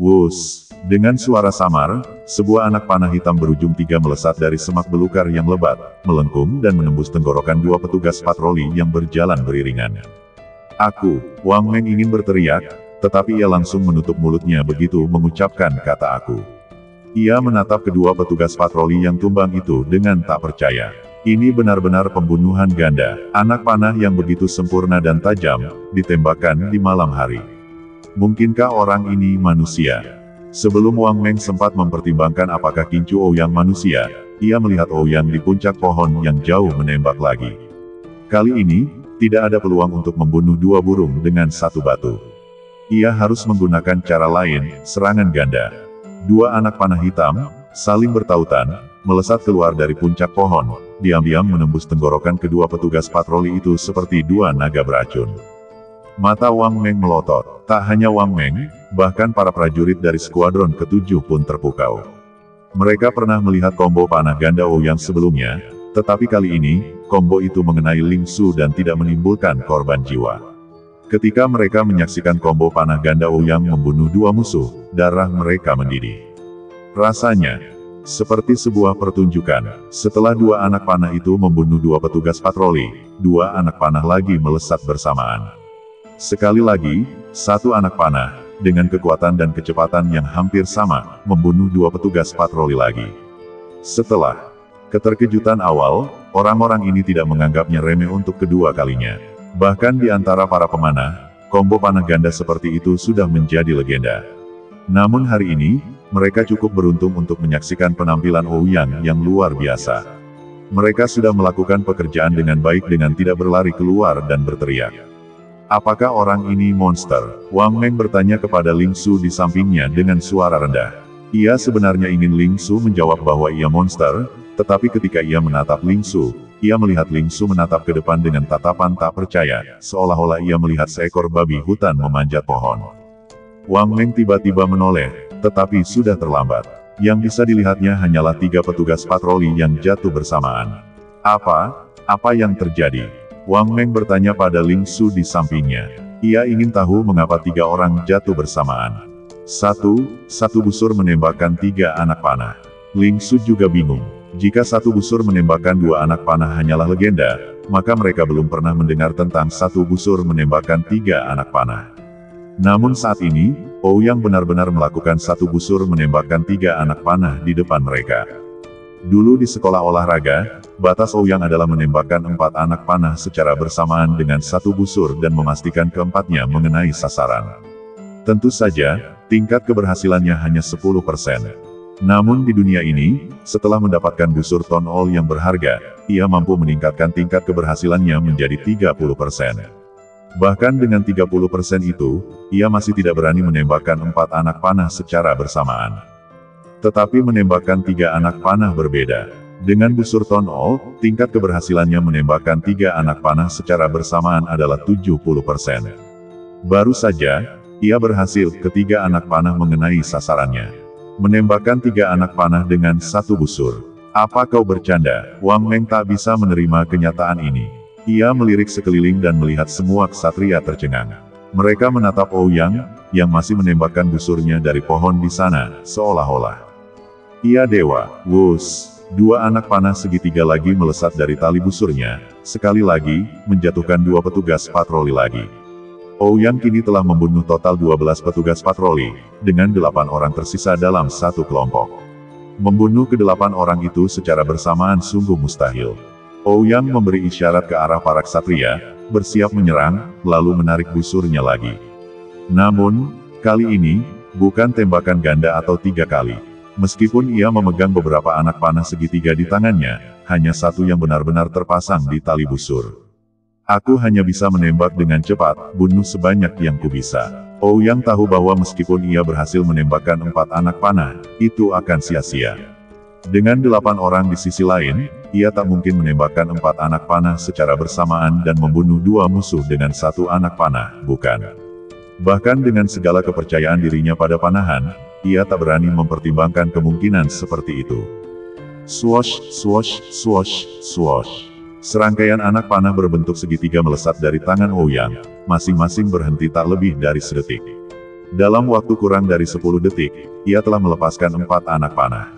Wus! Dengan suara samar, sebuah anak panah hitam berujung 3 melesat dari semak belukar yang lebat, melengkung dan menembus tenggorokan 2 petugas patroli yang berjalan beriringan. "Aku!" Wang Meng ingin berteriak, tetapi ia langsung menutup mulutnya begitu mengucapkan kata "aku". Ia menatap kedua petugas patroli yang tumbang itu dengan tak percaya. Ini benar-benar pembunuhan ganda. Anak panah yang begitu sempurna dan tajam, ditembakkan di malam hari. Mungkinkah orang ini manusia? Sebelum Wang Meng sempat mempertimbangkan apakah Kincu Ouyang manusia, ia melihat Ouyang di puncak pohon yang jauh menembak lagi. Kali ini, tidak ada peluang untuk membunuh 2 burung dengan 1 batu. Ia harus menggunakan cara lain, serangan ganda. 2 anak panah hitam, saling bertautan, melesat keluar dari puncak pohon, diam-diam menembus tenggorokan kedua petugas patroli itu seperti 2 naga beracun. Mata Wang Meng melotot. Tak hanya Wang Meng, bahkan para prajurit dari skuadron ke-7 pun terpukau. Mereka pernah melihat combo panah ganda Ouyang sebelumnya, tetapi kali ini, combo itu mengenai Ling Su dan tidak menimbulkan korban jiwa. Ketika mereka menyaksikan combo panah ganda Ouyang membunuh 2 musuh, darah mereka mendidih. Rasanya seperti sebuah pertunjukan. Setelah 2 anak panah itu membunuh 2 petugas patroli, 2 anak panah lagi melesat bersamaan. Sekali lagi, 1 anak panah, dengan kekuatan dan kecepatan yang hampir sama, membunuh 2 petugas patroli lagi. Setelah keterkejutan awal, orang-orang ini tidak menganggapnya remeh untuk kedua kalinya. Bahkan di antara para pemanah, combo panah ganda seperti itu sudah menjadi legenda. Namun hari ini, mereka cukup beruntung untuk menyaksikan penampilan Ouyang yang luar biasa. Mereka sudah melakukan pekerjaan dengan baik dengan tidak berlari keluar dan berteriak. "Apakah orang ini monster?" Wang Meng bertanya kepada Ling Su di sampingnya dengan suara rendah. Ia sebenarnya ingin Ling Su menjawab bahwa ia monster, tetapi ketika ia menatap Ling Su, ia melihat Ling Su menatap ke depan dengan tatapan tak percaya, seolah-olah ia melihat seekor babi hutan memanjat pohon. Wang Meng tiba-tiba menoleh, tetapi sudah terlambat. Yang bisa dilihatnya hanyalah 3 petugas patroli yang jatuh bersamaan. Apa yang terjadi? Wang Meng bertanya pada Ling Su di sampingnya. Ia ingin tahu mengapa 3 orang jatuh bersamaan. Satu busur menembakkan 3 anak panah. Ling Su juga bingung. Jika 1 busur menembakkan 2 anak panah hanyalah legenda, maka mereka belum pernah mendengar tentang 1 busur menembakkan 3 anak panah. Namun saat ini, Ouyang benar-benar melakukan 1 busur menembakkan 3 anak panah di depan mereka. Dulu di sekolah olahraga, batas Ouyang adalah menembakkan 4 anak panah secara bersamaan dengan satu busur dan memastikan keempatnya mengenai sasaran. Tentu saja, tingkat keberhasilannya hanya 10%. Namun di dunia ini, setelah mendapatkan busur Tonol yang berharga, ia mampu meningkatkan tingkat keberhasilannya menjadi 30%. Bahkan dengan 30% itu, ia masih tidak berani menembakkan 4 anak panah secara bersamaan. Tetapi menembakkan 3 anak panah berbeda. Dengan busur Tonol, tingkat keberhasilannya menembakkan 3 anak panah secara bersamaan adalah 70%. Baru saja, ia berhasil ketiga anak panah mengenai sasarannya. Menembakkan 3 anak panah dengan satu busur. Apa kau bercanda? Wang Meng tak bisa menerima kenyataan ini. Ia melirik sekeliling dan melihat semua ksatria tercengang. Mereka menatap Ouyang, yang masih menembakkan busurnya dari pohon di sana, seolah-olah ia dewa. Wus, 2 anak panah segitiga lagi melesat dari tali busurnya, sekali lagi, menjatuhkan 2 petugas patroli lagi. Ouyang kini telah membunuh total 12 petugas patroli, dengan 8 orang tersisa dalam satu kelompok. Membunuh ke-8 orang itu secara bersamaan sungguh mustahil. Ouyang memberi isyarat ke arah para ksatria, bersiap menyerang, lalu menarik busurnya lagi. Namun, kali ini, bukan tembakan ganda atau 3 kali. Meskipun ia memegang beberapa anak panah segitiga di tangannya, hanya satu yang benar-benar terpasang di tali busur. Aku hanya bisa menembak dengan cepat, bunuh sebanyak yang kubisa. Ouyang tahu bahwa meskipun ia berhasil menembakkan 4 anak panah, itu akan sia-sia. Dengan 8 orang di sisi lain, ia tak mungkin menembakkan 4 anak panah secara bersamaan dan membunuh 2 musuh dengan 1 anak panah, bukan? Bahkan dengan segala kepercayaan dirinya pada panahan, ia tak berani mempertimbangkan kemungkinan seperti itu. Swosh, swosh, swosh, swosh. Serangkaian anak panah berbentuk segitiga melesat dari tangan Ouyang, masing-masing berhenti tak lebih dari sedetik. Dalam waktu kurang dari 10 detik, ia telah melepaskan 4 anak panah.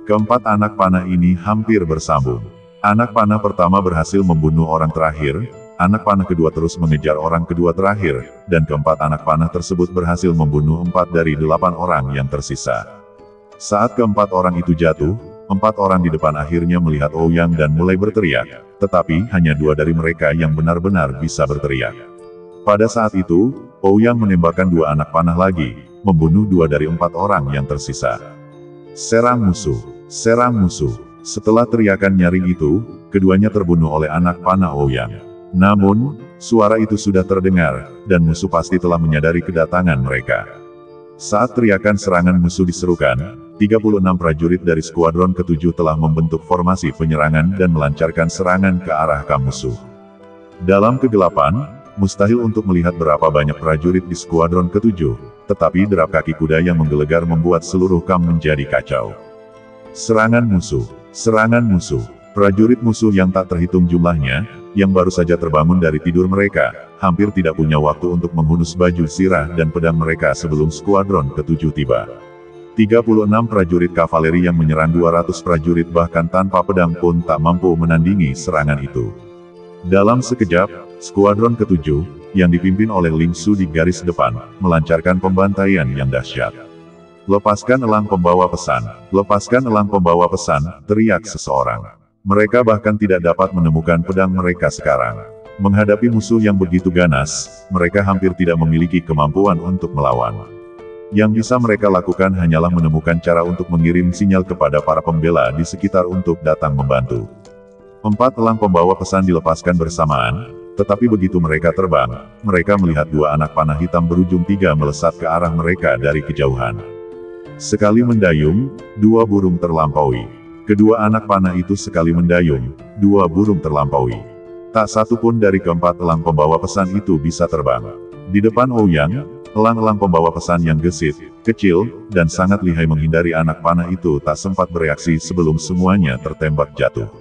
Keempat anak panah ini hampir bersambung. Anak panah pertama berhasil membunuh orang terakhir, anak panah kedua terus mengejar orang kedua terakhir, dan keempat anak panah tersebut berhasil membunuh 4 dari 8 orang yang tersisa. Saat keempat orang itu jatuh, 4 orang di depan akhirnya melihat Ouyang dan mulai berteriak, tetapi hanya 2 dari mereka yang benar-benar bisa berteriak. Pada saat itu, Ouyang menembakkan 2 anak panah lagi, membunuh 2 dari 4 orang yang tersisa. Serang musuh, serang musuh. Setelah teriakan nyaring itu, keduanya terbunuh oleh anak panah Ouyang. Namun, suara itu sudah terdengar, dan musuh pasti telah menyadari kedatangan mereka. Saat teriakan serangan musuh diserukan, 36 prajurit dari skuadron ke-7 telah membentuk formasi penyerangan dan melancarkan serangan ke arah kamp musuh. Dalam kegelapan, mustahil untuk melihat berapa banyak prajurit di skuadron ke-7, tetapi derap kaki kuda yang menggelegar membuat seluruh kamp menjadi kacau. Serangan musuh, serangan musuh. Prajurit musuh yang tak terhitung jumlahnya, yang baru saja terbangun dari tidur mereka, hampir tidak punya waktu untuk menghunus baju sirah dan pedang mereka sebelum skuadron ke-7 tiba. 36 prajurit kavaleri yang menyerang 200 prajurit bahkan tanpa pedang pun tak mampu menandingi serangan itu. Dalam sekejap, skuadron ke-7, yang dipimpin oleh Ling Su di garis depan, melancarkan pembantaian yang dahsyat. Lepaskan elang pembawa pesan, lepaskan elang pembawa pesan, teriak seseorang. Mereka bahkan tidak dapat menemukan pedang mereka sekarang. Menghadapi musuh yang begitu ganas, mereka hampir tidak memiliki kemampuan untuk melawan. Yang bisa mereka lakukan hanyalah menemukan cara untuk mengirim sinyal kepada para pembela di sekitar untuk datang membantu. 4 elang pembawa pesan dilepaskan bersamaan, tetapi begitu mereka terbang, mereka melihat 2 anak panah hitam berujung 3 melesat ke arah mereka dari kejauhan. Sekali mendayung, 2 burung terlampaui. Kedua anak panah itu sekali mendayung, 2 burung terlampaui. Tak satu pun dari keempat elang pembawa pesan itu bisa terbang. Di depan Ouyang, elang-elang pembawa pesan yang gesit, kecil, dan sangat lihai menghindari anak panah itu tak sempat bereaksi sebelum semuanya tertembak jatuh.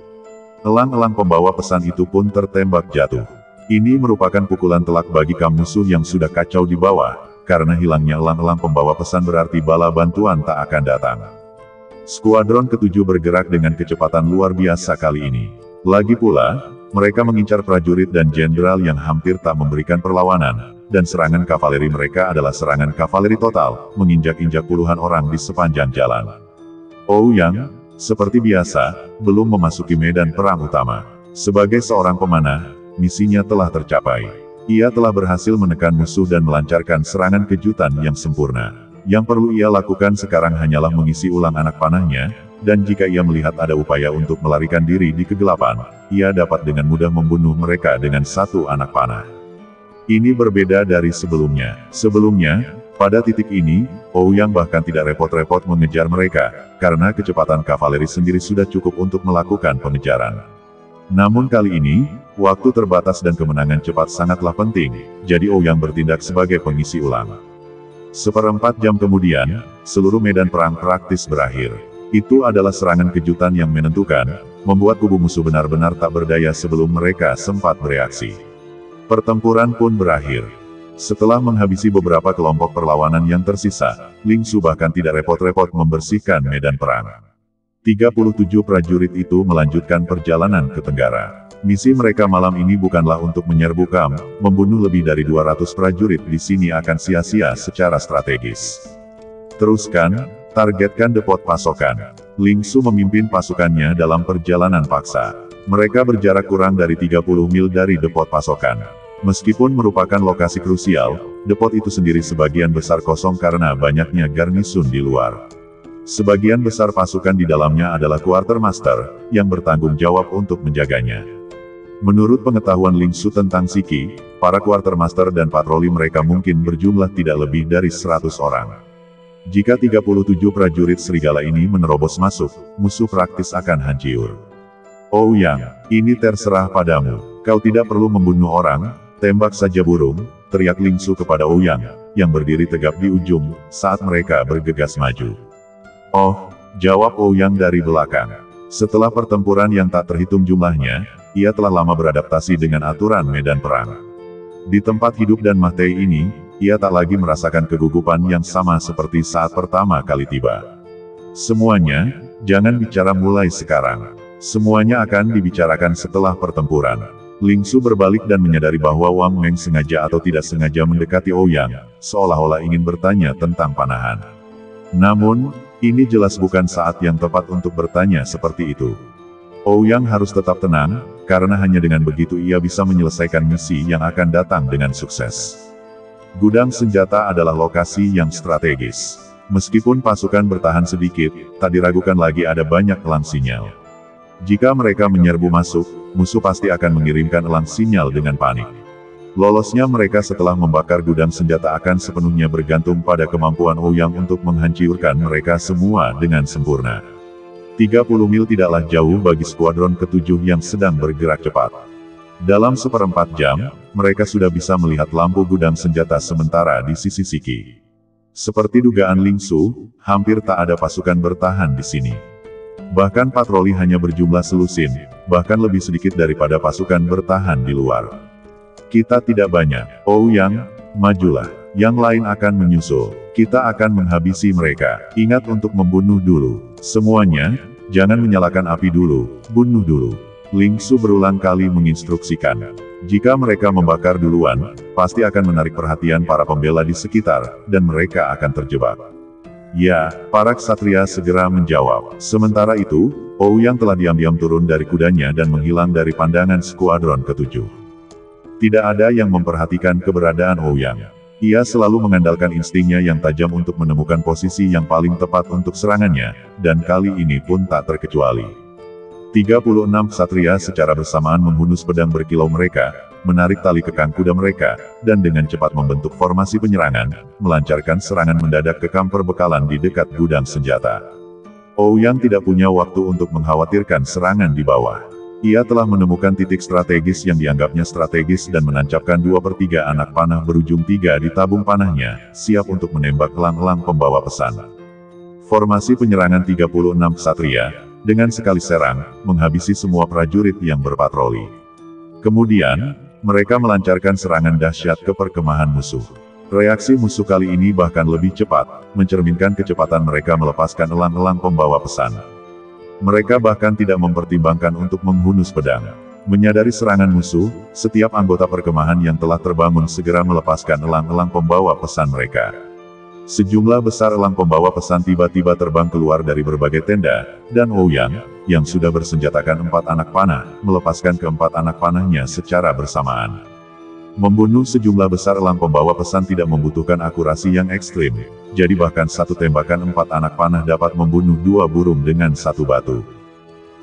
Elang-elang pembawa pesan itu pun tertembak jatuh. Ini merupakan pukulan telak bagi kamp musuh yang sudah kacau di bawah, karena hilangnya elang-elang pembawa pesan berarti bala bantuan tak akan datang. Skuadron ke-7 bergerak dengan kecepatan luar biasa kali ini. Lagi pula, mereka mengincar prajurit dan jenderal yang hampir tak memberikan perlawanan, dan serangan kavaleri mereka adalah serangan kavaleri total, menginjak-injak puluhan orang di sepanjang jalan. Ouyang, Seperti biasa, belum memasuki medan perang utama. Sebagai seorang pemanah, misinya telah tercapai. Ia telah berhasil menekan musuh dan melancarkan serangan kejutan yang sempurna. Yang perlu ia lakukan sekarang hanyalah mengisi ulang anak panahnya, dan jika ia melihat ada upaya untuk melarikan diri di kegelapan, ia dapat dengan mudah membunuh mereka dengan satu anak panah. Ini berbeda dari sebelumnya. Sebelumnya, pada titik ini, Ouyang bahkan tidak repot-repot mengejar mereka, karena kecepatan kavaleri sendiri sudah cukup untuk melakukan pengejaran. Namun kali ini, waktu terbatas dan kemenangan cepat sangatlah penting, jadi Ouyang bertindak sebagai pengisi ulang. Seperempat jam kemudian, seluruh medan perang praktis berakhir. Itu adalah serangan kejutan yang menentukan, membuat kubu musuh benar-benar tak berdaya sebelum mereka sempat bereaksi. Pertempuran pun berakhir. Setelah menghabisi beberapa kelompok perlawanan yang tersisa, Ling Su bahkan tidak repot-repot membersihkan medan perang. 37 prajurit itu melanjutkan perjalanan ke Tenggara. Misi mereka malam ini bukanlah untuk menyerbu kamp, membunuh lebih dari 200 prajurit di sini akan sia-sia secara strategis. Teruskan, targetkan depot pasokan. Ling Su memimpin pasukannya dalam perjalanan paksa. Mereka berjarak kurang dari 30 mil dari depot pasokan. Meskipun merupakan lokasi krusial, depot itu sendiri sebagian besar kosong karena banyaknya garnisun di luar. Sebagian besar pasukan di dalamnya adalah quartermaster, yang bertanggung jawab untuk menjaganya. Menurut pengetahuan Ling Su tentang Shiki, para quartermaster dan patroli mereka mungkin berjumlah tidak lebih dari 100 orang. Jika 37 prajurit serigala ini menerobos masuk, musuh praktis akan hancur. Ouyang, ini terserah padamu. Kau tidak perlu membunuh orang, tembak saja burung, teriak Ling Su kepada Ouyang, yang berdiri tegap di ujung, saat mereka bergegas maju. Oh, jawab Ouyang dari belakang. Setelah pertempuran yang tak terhitung jumlahnya, ia telah lama beradaptasi dengan aturan medan perang. Di tempat hidup dan mati ini, ia tak lagi merasakan kegugupan yang sama seperti saat pertama kali tiba. Semuanya, jangan bicara mulai sekarang. Semuanya akan dibicarakan setelah pertempuran. Ling Su berbalik dan menyadari bahwa Wang Meng sengaja atau tidak sengaja mendekati Ouyang, seolah-olah ingin bertanya tentang panahan. Namun, ini jelas bukan saat yang tepat untuk bertanya seperti itu. Ouyang harus tetap tenang, karena hanya dengan begitu ia bisa menyelesaikan misi yang akan datang dengan sukses. Gudang senjata adalah lokasi yang strategis. Meskipun pasukan bertahan sedikit, tak diragukan lagi ada banyak elang sinyal. Jika mereka menyerbu masuk, musuh pasti akan mengirimkan elang sinyal dengan panik. Lolosnya mereka setelah membakar gudang senjata akan sepenuhnya bergantung pada kemampuan Ouyang untuk menghancurkan mereka semua dengan sempurna. 30 mil tidaklah jauh bagi skuadron ke-7 yang sedang bergerak cepat. Dalam seperempat jam, mereka sudah bisa melihat lampu gudang senjata sementara di sisi Shiki. Seperti dugaan Ling Su, hampir tak ada pasukan bertahan di sini. Bahkan patroli hanya berjumlah selusin, bahkan lebih sedikit daripada pasukan bertahan di luar. Kita tidak banyak. Ouyang, majulah. Yang lain akan menyusul. Kita akan menghabisi mereka. Ingat untuk membunuh dulu. Semuanya, jangan menyalakan api dulu. Bunuh dulu. Ling Su berulang kali menginstruksikan. Jika mereka membakar duluan, pasti akan menarik perhatian para pembela di sekitar, dan mereka akan terjebak. Ya, para ksatria segera menjawab. Sementara itu, Ouyang telah diam-diam turun dari kudanya dan menghilang dari pandangan skuadron ke-7. Tidak ada yang memperhatikan keberadaan Ouyang. Ia selalu mengandalkan instingnya yang tajam untuk menemukan posisi yang paling tepat untuk serangannya, dan kali ini pun tak terkecuali. 36 ksatria secara bersamaan menghunus pedang berkilau mereka, menarik tali kekang kuda mereka, dan dengan cepat membentuk formasi penyerangan, melancarkan serangan mendadak ke kamp perbekalan di dekat gudang senjata. Ouyang tidak punya waktu untuk mengkhawatirkan serangan di bawah. Ia telah menemukan titik strategis yang dianggapnya strategis dan menancapkan 2/3 anak panah berujung 3 di tabung panahnya, siap untuk menembak elang-elang pembawa pesan. Formasi penyerangan 36 ksatria, dengan sekali serang, menghabisi semua prajurit yang berpatroli. Kemudian, mereka melancarkan serangan dahsyat ke perkemahan musuh. Reaksi musuh kali ini bahkan lebih cepat, mencerminkan kecepatan mereka melepaskan elang-elang pembawa pesan. Mereka bahkan tidak mempertimbangkan untuk menghunus pedang. Menyadari serangan musuh, setiap anggota perkemahan yang telah terbangun segera melepaskan elang-elang pembawa pesan mereka. Sejumlah besar elang pembawa pesan tiba-tiba terbang keluar dari berbagai tenda, dan Ouyang, yang sudah bersenjatakan 4 anak panah, melepaskan keempat anak panahnya secara bersamaan. Membunuh sejumlah besar elang pembawa pesan tidak membutuhkan akurasi yang ekstrim, jadi bahkan satu tembakan 4 anak panah dapat membunuh 2 burung dengan 1 batu.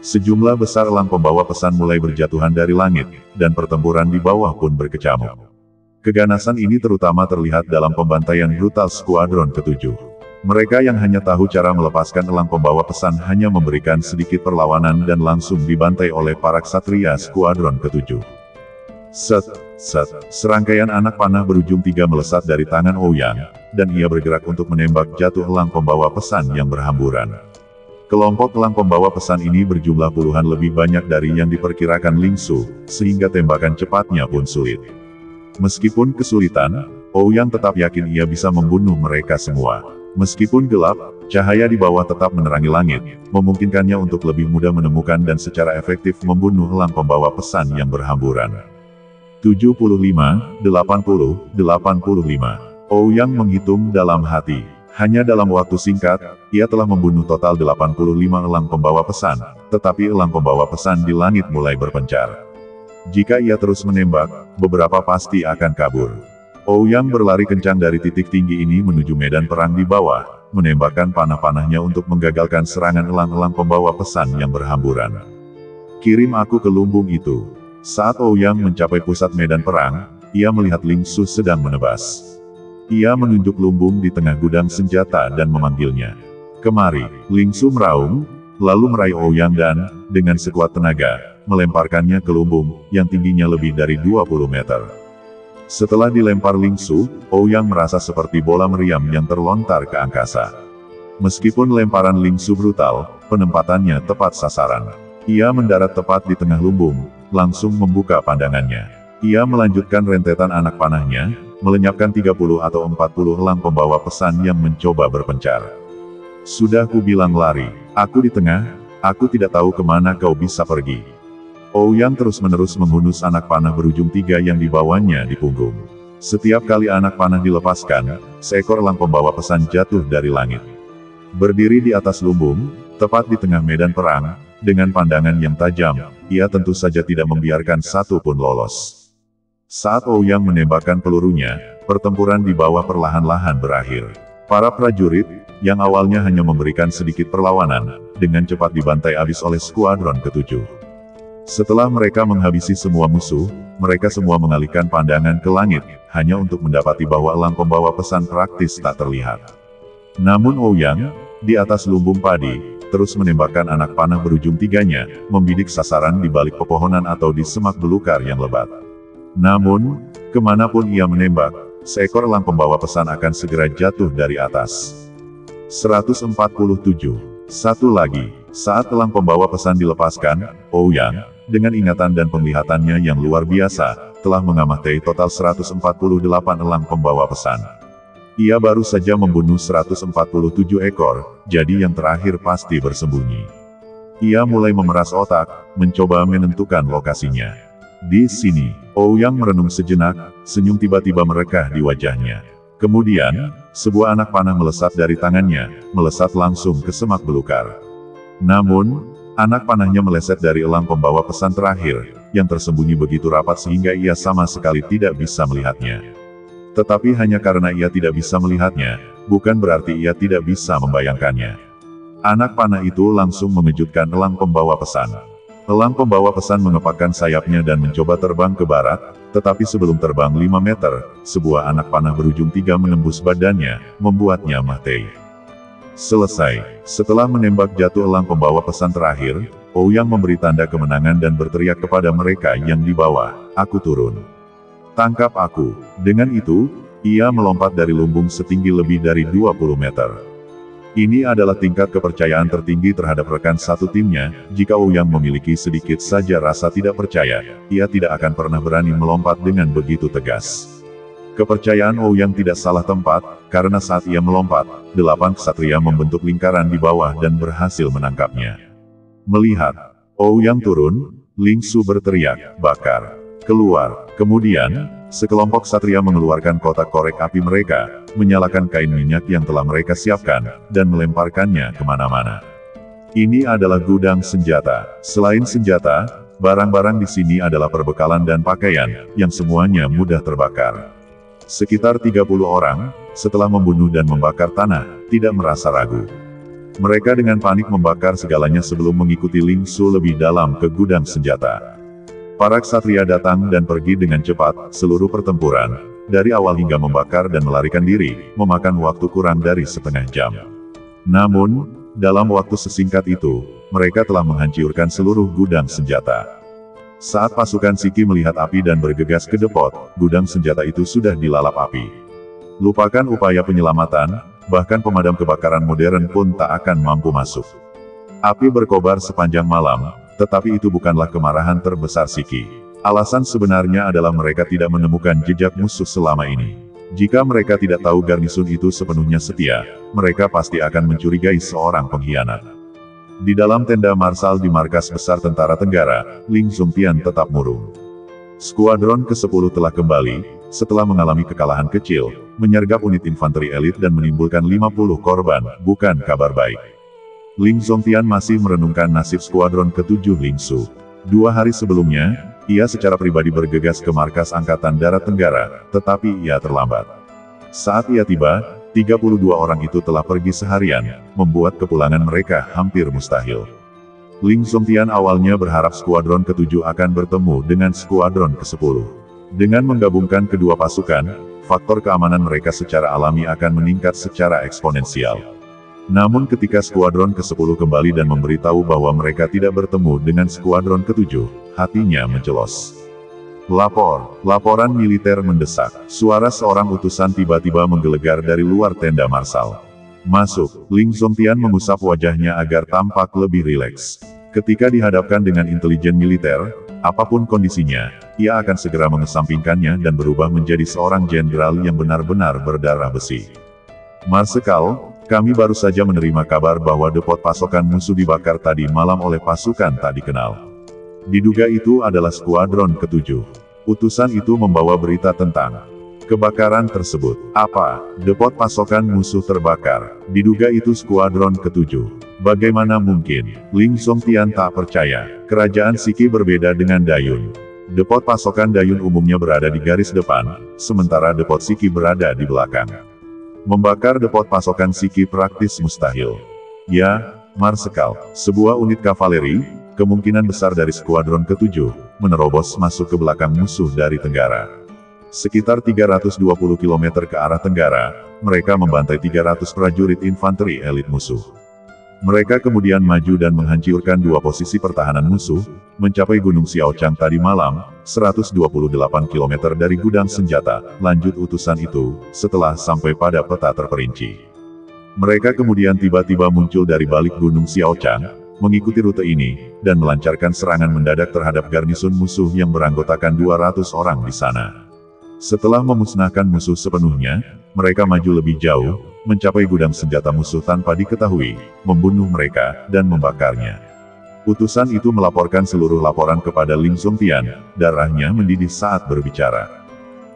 Sejumlah besar elang pembawa pesan mulai berjatuhan dari langit, dan pertempuran di bawah pun berkecamuk. Keganasan ini terutama terlihat dalam pembantaian brutal skuadron ke-7. Mereka yang hanya tahu cara melepaskan elang pembawa pesan hanya memberikan sedikit perlawanan dan langsung dibantai oleh para ksatria skuadron ke-7. Serangkaian anak panah berujung 3 melesat dari tangan Ouyang, dan ia bergerak untuk menembak jatuh elang pembawa pesan yang berhamburan. Kelompok elang pembawa pesan ini berjumlah puluhan lebih banyak dari yang diperkirakan Ling Su, sehingga tembakan cepatnya pun sulit. Meskipun kesulitan, Ouyang tetap yakin ia bisa membunuh mereka semua. Meskipun gelap, cahaya di bawah tetap menerangi langit, memungkinkannya untuk lebih mudah menemukan dan secara efektif membunuh elang pembawa pesan yang berhamburan. 75, 80, 85. Ouyang menghitung dalam hati. Hanya dalam waktu singkat, ia telah membunuh total 85 elang pembawa pesan, tetapi elang pembawa pesan di langit mulai berpencar. Jika ia terus menembak, beberapa pasti akan kabur. Ouyang berlari kencang dari titik tinggi ini menuju medan perang di bawah, menembakkan panah-panahnya untuk menggagalkan serangan elang-elang pembawa pesan yang berhamburan. Kirim aku ke lumbung itu. Saat Ouyang mencapai pusat medan perang, ia melihat Ling Su sedang menebas. Ia menunjuk lumbung di tengah gudang senjata dan memanggilnya. Kemari, Ling Su meraung, lalu meraih Ouyang dan, dengan sekuat tenaga, melemparkannya ke lumbung, yang tingginya lebih dari 20 meter. Setelah dilempar Ling Su, Ouyang merasa seperti bola meriam yang terlontar ke angkasa. Meskipun lemparan Ling Su brutal, penempatannya tepat sasaran. Ia mendarat tepat di tengah lumbung, langsung membuka pandangannya. Ia melanjutkan rentetan anak panahnya, melenyapkan 30 atau 40 elang pembawa pesan yang mencoba berpencar. Sudah kubilang lari, aku di tengah, aku tidak tahu kemana kau bisa pergi. Ouyang terus-menerus menghunus anak panah berujung 3 yang dibawanya di punggung. Setiap kali anak panah dilepaskan, seekor elang pembawa pesan jatuh dari langit. Berdiri di atas lumbung, tepat di tengah medan perang, dengan pandangan yang tajam, ia tentu saja tidak membiarkan satu pun lolos. Saat Ouyang menembakkan pelurunya, pertempuran di bawah perlahan-lahan berakhir. Para prajurit, yang awalnya hanya memberikan sedikit perlawanan, dengan cepat dibantai habis oleh skuadron ke-7. Setelah mereka menghabisi semua musuh, mereka semua mengalihkan pandangan ke langit, hanya untuk mendapati bahwa elang pembawa pesan praktis tak terlihat. Namun Ouyang, di atas lumbung padi, terus menembakkan anak panah berujung 3-nya, membidik sasaran di balik pepohonan atau di semak belukar yang lebat. Namun, kemanapun ia menembak, seekor elang pembawa pesan akan segera jatuh dari atas. 147. Satu lagi, saat elang pembawa pesan dilepaskan, Ouyang, dengan ingatan dan penglihatannya yang luar biasa, telah mengamati total 148 elang pembawa pesan. Ia baru saja membunuh 147 ekor, jadi yang terakhir pasti bersembunyi. Ia mulai memeras otak, mencoba menentukan lokasinya. Di sini, Ouyang merenung sejenak, senyum tiba-tiba merekah di wajahnya. Kemudian, sebuah anak panah melesat dari tangannya, melesat langsung ke semak belukar. Namun, anak panahnya meleset dari elang pembawa pesan terakhir, yang tersembunyi begitu rapat sehingga ia sama sekali tidak bisa melihatnya. Tetapi hanya karena ia tidak bisa melihatnya, bukan berarti ia tidak bisa membayangkannya. Anak panah itu langsung mengejutkan elang pembawa pesan. Elang pembawa pesan mengepakkan sayapnya dan mencoba terbang ke barat, tetapi sebelum terbang 5 meter, sebuah anak panah berujung 3 menembus badannya, membuatnya mati. Selesai. Setelah menembak jatuh elang pembawa pesan terakhir, Ouyang memberi tanda kemenangan dan berteriak kepada mereka yang di bawah, "Aku turun. Tangkap aku." Dengan itu, ia melompat dari lumbung setinggi lebih dari 20 meter. Ini adalah tingkat kepercayaan tertinggi terhadap rekan satu timnya. Jika Ouyang memiliki sedikit saja rasa tidak percaya, ia tidak akan pernah berani melompat dengan begitu tegas. Kepercayaan Ouyang tidak salah tempat, karena saat ia melompat, 8 ksatria membentuk lingkaran di bawah dan berhasil menangkapnya. Melihat Ouyang turun, Ling Su berteriak, "Bakar! Keluar!" Kemudian, Sekelompok satria mengeluarkan kotak korek api mereka, menyalakan kain minyak yang telah mereka siapkan, dan melemparkannya kemana-mana. Ini adalah gudang senjata. Selain senjata, barang-barang di sini adalah perbekalan dan pakaian, yang semuanya mudah terbakar. Sekitar 30 orang, setelah membunuh dan membakar tanah, tidak merasa ragu. Mereka dengan panik membakar segalanya sebelum mengikuti Ling Su lebih dalam ke gudang senjata. Para ksatria datang dan pergi dengan cepat, seluruh pertempuran, dari awal hingga membakar dan melarikan diri, memakan waktu kurang dari setengah jam. Namun, dalam waktu sesingkat itu, mereka telah menghancurkan seluruh gudang senjata. Saat pasukan Siki melihat api dan bergegas ke depot, gudang senjata itu sudah dilalap api. Lupakan upaya penyelamatan, bahkan pemadam kebakaran modern pun tak akan mampu masuk. Api berkobar sepanjang malam, tetapi itu bukanlah kemarahan terbesar Siki. Alasan sebenarnya adalah mereka tidak menemukan jejak musuh selama ini. Jika mereka tidak tahu garnisun itu sepenuhnya setia, mereka pasti akan mencurigai seorang pengkhianat. Di dalam tenda marsal di markas besar tentara Tenggara, Ling Zongtian tetap murung. Skuadron ke-10 telah kembali, setelah mengalami kekalahan kecil, menyergap unit infanteri elit dan menimbulkan 50 korban, bukan kabar baik. Ling Zongtian masih merenungkan nasib skuadron ke-7 Ling Su. 2 hari sebelumnya, ia secara pribadi bergegas ke markas Angkatan Darat Tenggara, tetapi ia terlambat. Saat ia tiba, 32 orang itu telah pergi seharian, membuat kepulangan mereka hampir mustahil. Ling Zongtian awalnya berharap skuadron ke-7 akan bertemu dengan skuadron ke-10. Dengan menggabungkan kedua pasukan, faktor keamanan mereka secara alami akan meningkat secara eksponensial. Namun ketika skuadron ke-10 kembali dan memberitahu bahwa mereka tidak bertemu dengan skuadron ke-7, hatinya mencelos. Laporan militer mendesak. Suara seorang utusan tiba-tiba menggelegar dari luar tenda marsal. Masuk, Ling Zongtian mengusap wajahnya agar tampak lebih rileks. Ketika dihadapkan dengan intelijen militer, apapun kondisinya, ia akan segera mengesampingkannya dan berubah menjadi seorang jenderal yang benar-benar berdarah besi. Marsekal, kami baru saja menerima kabar bahwa depot pasokan musuh dibakar tadi malam oleh pasukan tak dikenal. Diduga itu adalah skuadron ke-7. Utusan itu membawa berita tentang kebakaran tersebut. Apa? Depot pasokan musuh terbakar. Diduga itu skuadron ke-7. Bagaimana mungkin? Ling Zongtian tak percaya. Kerajaan Siki berbeda dengan Dayun. Depot pasokan Dayun umumnya berada di garis depan, sementara depot Siki berada di belakang. Membakar depot pasokan Siki praktis mustahil. Ya, Marsekal, sebuah unit kavaleri, kemungkinan besar dari skuadron ke-7, menerobos masuk ke belakang musuh dari Tenggara. Sekitar 320 km ke arah Tenggara, mereka membantai 300 prajurit infanteri elit musuh. Mereka kemudian maju dan menghancurkan 2 posisi pertahanan musuh, mencapai Gunung Xiaochang tadi malam, 128 km dari gudang senjata, lanjut utusan itu, setelah sampai pada peta terperinci. Mereka kemudian tiba-tiba muncul dari balik Gunung Xiaochang, mengikuti rute ini, dan melancarkan serangan mendadak terhadap garnisun musuh yang beranggotakan 200 orang di sana. Setelah memusnahkan musuh sepenuhnya, mereka maju lebih jauh, mencapai gudang senjata musuh tanpa diketahui, membunuh mereka, dan membakarnya. Utusan itu melaporkan seluruh laporan kepada Ling Zongtian, darahnya mendidih saat berbicara.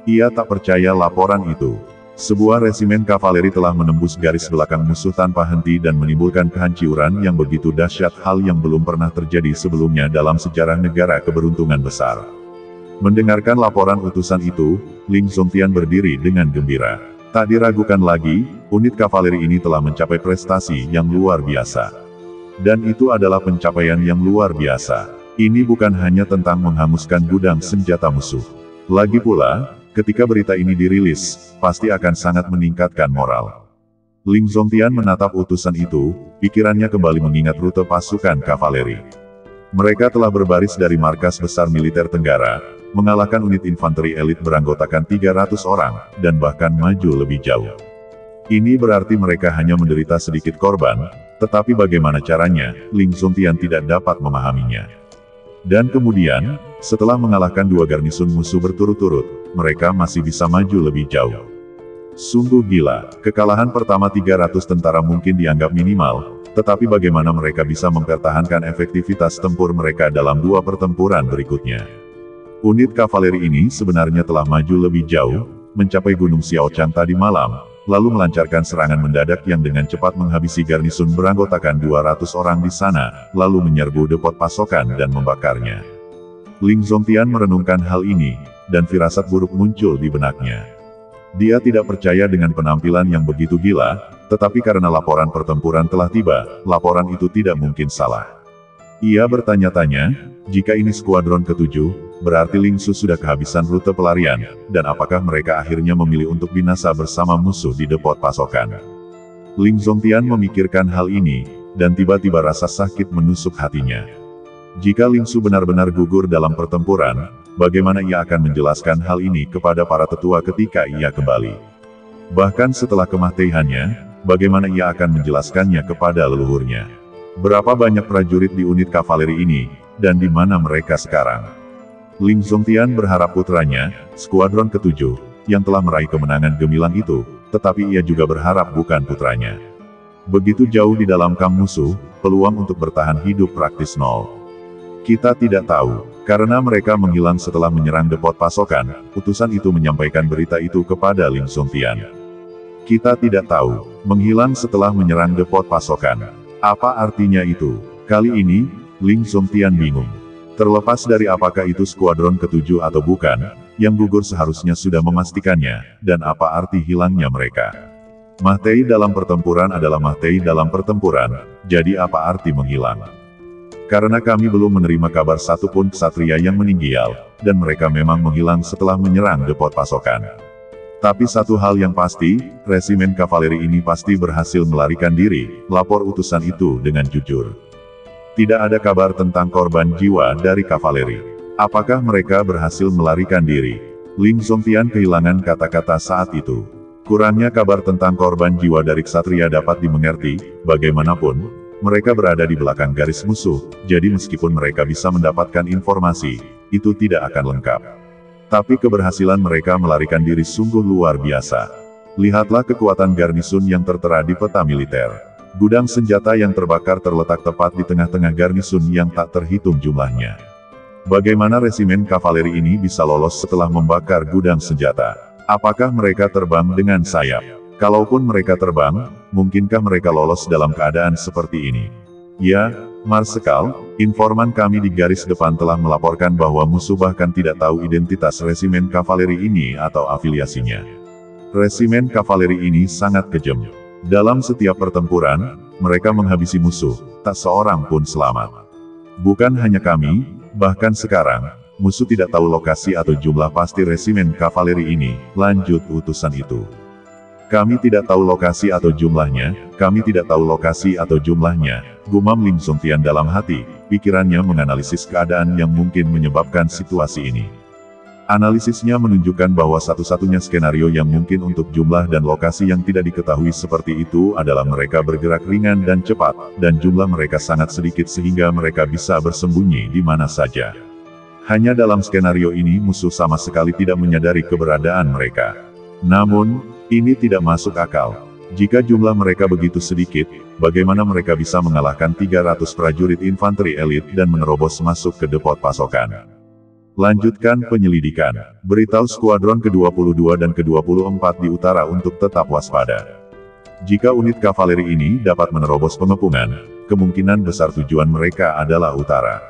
Ia tak percaya laporan itu. Sebuah resimen kavaleri telah menembus garis belakang musuh tanpa henti dan menimbulkan kehancuran yang begitu dahsyat, hal yang belum pernah terjadi sebelumnya dalam sejarah negara keberuntungan besar. Mendengarkan laporan utusan itu, Ling Zongtian berdiri dengan gembira. Tak diragukan lagi, unit kavaleri ini telah mencapai prestasi yang luar biasa. Dan itu adalah pencapaian yang luar biasa. Ini bukan hanya tentang menghanguskan gudang senjata musuh. Lagi pula, ketika berita ini dirilis, pasti akan sangat meningkatkan moral. Ling Zongtian menatap utusan itu, pikirannya kembali mengingat rute pasukan kavaleri. Mereka telah berbaris dari markas besar militer Tenggara, mengalahkan unit infanteri elit beranggotakan 300 orang, dan bahkan maju lebih jauh. Ini berarti mereka hanya menderita sedikit korban, tetapi bagaimana caranya, Ling Zongtian tidak dapat memahaminya. Dan kemudian, setelah mengalahkan 2 garnisun musuh berturut-turut, mereka masih bisa maju lebih jauh. Sungguh gila, kekalahan pertama 300 tentara mungkin dianggap minimal, tetapi bagaimana mereka bisa mempertahankan efektivitas tempur mereka dalam 2 pertempuran berikutnya. Unit kavaleri ini sebenarnya telah maju lebih jauh, mencapai Gunung Xiaochang tadi malam, lalu melancarkan serangan mendadak yang dengan cepat menghabisi garnison beranggotakan 200 orang di sana, lalu menyerbu depot pasokan dan membakarnya. Ling Zongtian merenungkan hal ini, dan firasat buruk muncul di benaknya. Dia tidak percaya dengan penampilan yang begitu gila, tetapi karena laporan pertempuran telah tiba, laporan itu tidak mungkin salah. Ia bertanya-tanya, jika ini skuadron ke-7, berarti Ling Su sudah kehabisan rute pelarian, dan apakah mereka akhirnya memilih untuk binasa bersama musuh di depot pasokan. Ling Zongtian memikirkan hal ini, dan tiba-tiba rasa sakit menusuk hatinya. Jika Ling Su benar-benar gugur dalam pertempuran, bagaimana ia akan menjelaskan hal ini kepada para tetua ketika ia kembali? Bahkan setelah kematiannya, bagaimana ia akan menjelaskannya kepada leluhurnya? Berapa banyak prajurit di unit kavaleri ini, dan di mana mereka sekarang? Ling Zongtian berharap putranya, skuadron ke-7, yang telah meraih kemenangan gemilang itu, tetapi ia juga berharap bukan putranya. Begitu jauh di dalam kamp musuh, peluang untuk bertahan hidup praktis nol. Kita tidak tahu, karena mereka menghilang setelah menyerang depot pasokan, utusan itu menyampaikan berita itu kepada Ling Zongtian. Kita tidak tahu, menghilang setelah menyerang depot pasokan. Apa artinya itu? Kali ini, Ling Zongtian bingung. Terlepas dari apakah itu skuadron ke-7 atau bukan, yang gugur seharusnya sudah memastikannya, dan apa arti hilangnya mereka. Mahtei dalam pertempuran adalah Mahtei dalam pertempuran, jadi apa arti menghilang? Karena kami belum menerima kabar satupun ksatria yang meninggal, dan mereka memang menghilang setelah menyerang depot pasokan. Tapi satu hal yang pasti, resimen kavaleri ini pasti berhasil melarikan diri, lapor utusan itu dengan jujur. Tidak ada kabar tentang korban jiwa dari kavaleri. Apakah mereka berhasil melarikan diri? Ling Zongtian kehilangan kata-kata saat itu. Kurangnya kabar tentang korban jiwa dari ksatria dapat dimengerti, bagaimanapun, mereka berada di belakang garis musuh, jadi meskipun mereka bisa mendapatkan informasi, itu tidak akan lengkap. Tapi keberhasilan mereka melarikan diri sungguh luar biasa. Lihatlah kekuatan garnisun yang tertera di peta militer. Gudang senjata yang terbakar terletak tepat di tengah-tengah garnisun yang tak terhitung jumlahnya. Bagaimana resimen kavaleri ini bisa lolos setelah membakar gudang senjata? Apakah mereka terbang dengan sayap? Kalaupun mereka terbang, mungkinkah mereka lolos dalam keadaan seperti ini? Ya, Marsekal, informan kami di garis depan telah melaporkan bahwa musuh bahkan tidak tahu identitas resimen kavaleri ini atau afiliasinya. Resimen kavaleri ini sangat kejam. Dalam setiap pertempuran, mereka menghabisi musuh, tak seorang pun selamat. Bukan hanya kami, bahkan sekarang, musuh tidak tahu lokasi atau jumlah pasti resimen kavaleri ini, lanjut utusan itu. Kami tidak tahu lokasi atau jumlahnya, kami tidak tahu lokasi atau jumlahnya, gumam Ling Zongtian dalam hati, pikirannya menganalisis keadaan yang mungkin menyebabkan situasi ini. Analisisnya menunjukkan bahwa satu-satunya skenario yang mungkin untuk jumlah dan lokasi yang tidak diketahui seperti itu adalah mereka bergerak ringan dan cepat, dan jumlah mereka sangat sedikit sehingga mereka bisa bersembunyi di mana saja. Hanya dalam skenario ini musuh sama sekali tidak menyadari keberadaan mereka. Namun, ini tidak masuk akal. Jika jumlah mereka begitu sedikit, bagaimana mereka bisa mengalahkan 300 prajurit infanteri elit dan menerobos masuk ke depot pasokan? Lanjutkan penyelidikan. Beritahu skuadron ke-22 dan ke-24 di utara untuk tetap waspada. Jika unit kavaleri ini dapat menerobos pengepungan, kemungkinan besar tujuan mereka adalah utara.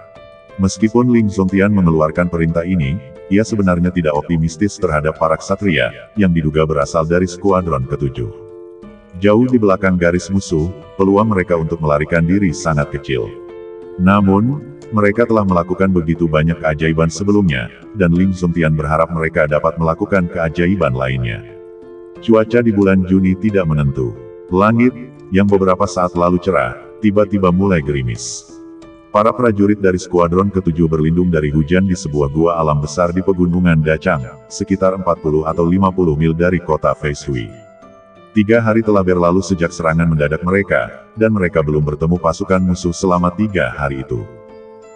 Meskipun Ling Zongtian mengeluarkan perintah ini, ia sebenarnya tidak optimistis terhadap para ksatria, yang diduga berasal dari skuadron ke-7. Jauh di belakang garis musuh, peluang mereka untuk melarikan diri sangat kecil. Namun, mereka telah melakukan begitu banyak keajaiban sebelumnya, dan Ling Zongtian berharap mereka dapat melakukan keajaiban lainnya. Cuaca di bulan Juni tidak menentu. Langit, yang beberapa saat lalu cerah, tiba-tiba mulai gerimis. Para prajurit dari skuadron ke-7 berlindung dari hujan di sebuah gua alam besar di pegunungan Dachang, sekitar 40 atau 50 mil dari kota Feishui. 3 hari telah berlalu sejak serangan mendadak mereka, dan mereka belum bertemu pasukan musuh selama 3 hari itu.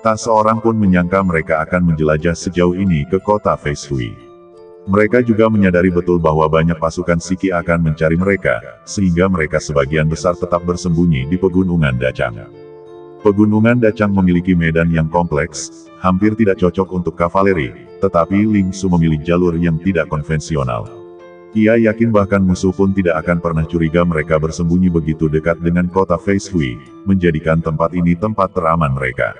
Tak seorang pun menyangka mereka akan menjelajah sejauh ini ke kota Feishui. Mereka juga menyadari betul bahwa banyak pasukan Siki akan mencari mereka, sehingga mereka sebagian besar tetap bersembunyi di pegunungan Dachang. Pegunungan Dachang memiliki medan yang kompleks, hampir tidak cocok untuk kavaleri, tetapi Ling Su memilih jalur yang tidak konvensional. Ia yakin bahkan musuh pun tidak akan pernah curiga mereka bersembunyi begitu dekat dengan kota Fei Shui, menjadikan tempat ini tempat teraman mereka.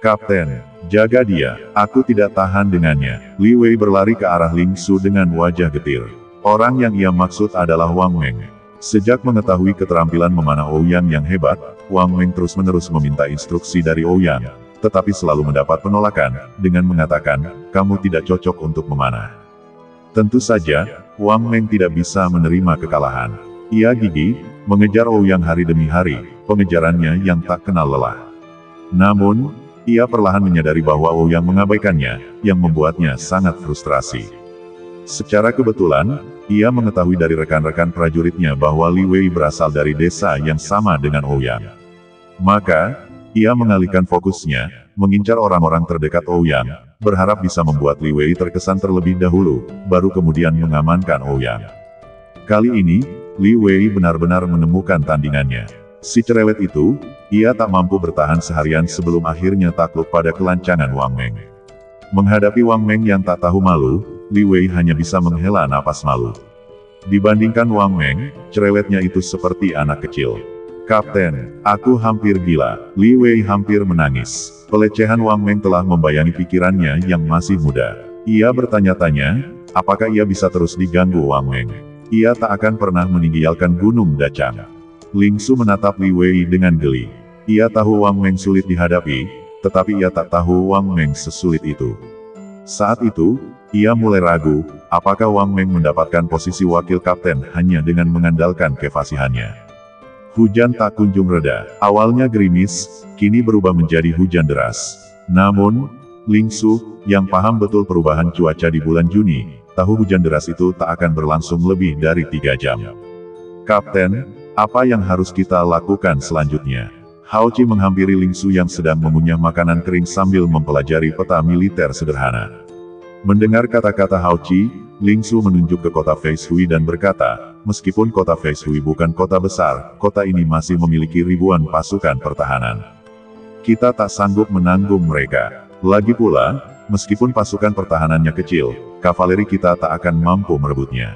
Kapten, jaga dia, aku tidak tahan dengannya. Li Wei berlari ke arah Ling Su dengan wajah getir. Orang yang ia maksud adalah Wang Meng. Sejak mengetahui keterampilan memanah Ouyang yang hebat, Wang Meng terus-menerus meminta instruksi dari Ouyang, tetapi selalu mendapat penolakan, dengan mengatakan, kamu tidak cocok untuk memanah. Tentu saja, Wang Meng tidak bisa menerima kekalahan. Ia gigih, mengejar Ouyang hari demi hari, pengejarannya yang tak kenal lelah. Namun, ia perlahan menyadari bahwa Ouyang mengabaikannya, yang membuatnya sangat frustrasi. Secara kebetulan, ia mengetahui dari rekan-rekan prajuritnya bahwa Li Wei berasal dari desa yang sama dengan Ouyang. Maka, ia mengalihkan fokusnya, mengincar orang-orang terdekat Ouyang, berharap bisa membuat Li Wei terkesan terlebih dahulu, baru kemudian mengamankan Ouyang. Kali ini, Li Wei benar-benar menemukan tandingannya. Si cerewet itu, ia tak mampu bertahan seharian sebelum akhirnya takluk pada kelancangan Wang Meng. Menghadapi Wang Meng yang tak tahu malu, Li Wei hanya bisa menghela napas malu. Dibandingkan Wang Meng, cerewetnya itu seperti anak kecil. Kapten, aku hampir gila. Li Wei hampir menangis. Pelecehan Wang Meng telah membayangi pikirannya yang masih muda. Ia bertanya-tanya, apakah ia bisa terus diganggu Wang Meng. Ia tak akan pernah meninggalkan Gunung Dachang. Ling Su menatap Li Wei dengan geli. Ia tahu Wang Meng sulit dihadapi, tetapi ia tak tahu Wang Meng sesulit itu. Saat itu, ia mulai ragu, apakah Wang Meng mendapatkan posisi wakil kapten hanya dengan mengandalkan kefasihannya. Hujan tak kunjung reda. Awalnya gerimis, kini berubah menjadi hujan deras. Namun, Ling Su, yang paham betul perubahan cuaca di bulan Juni, tahu hujan deras itu tak akan berlangsung lebih dari 3 jam. Kapten, apa yang harus kita lakukan selanjutnya? Hao Qi menghampiri Ling Su yang sedang mengunyah makanan kering sambil mempelajari peta militer sederhana. Mendengar kata-kata Hao Qi, Ling Su menunjuk ke kota Fei Shui dan berkata, meskipun kota Fei Shui bukan kota besar, kota ini masih memiliki ribuan pasukan pertahanan. Kita tak sanggup menanggung mereka. Lagi pula, meskipun pasukan pertahanannya kecil, kavaleri kita tak akan mampu merebutnya.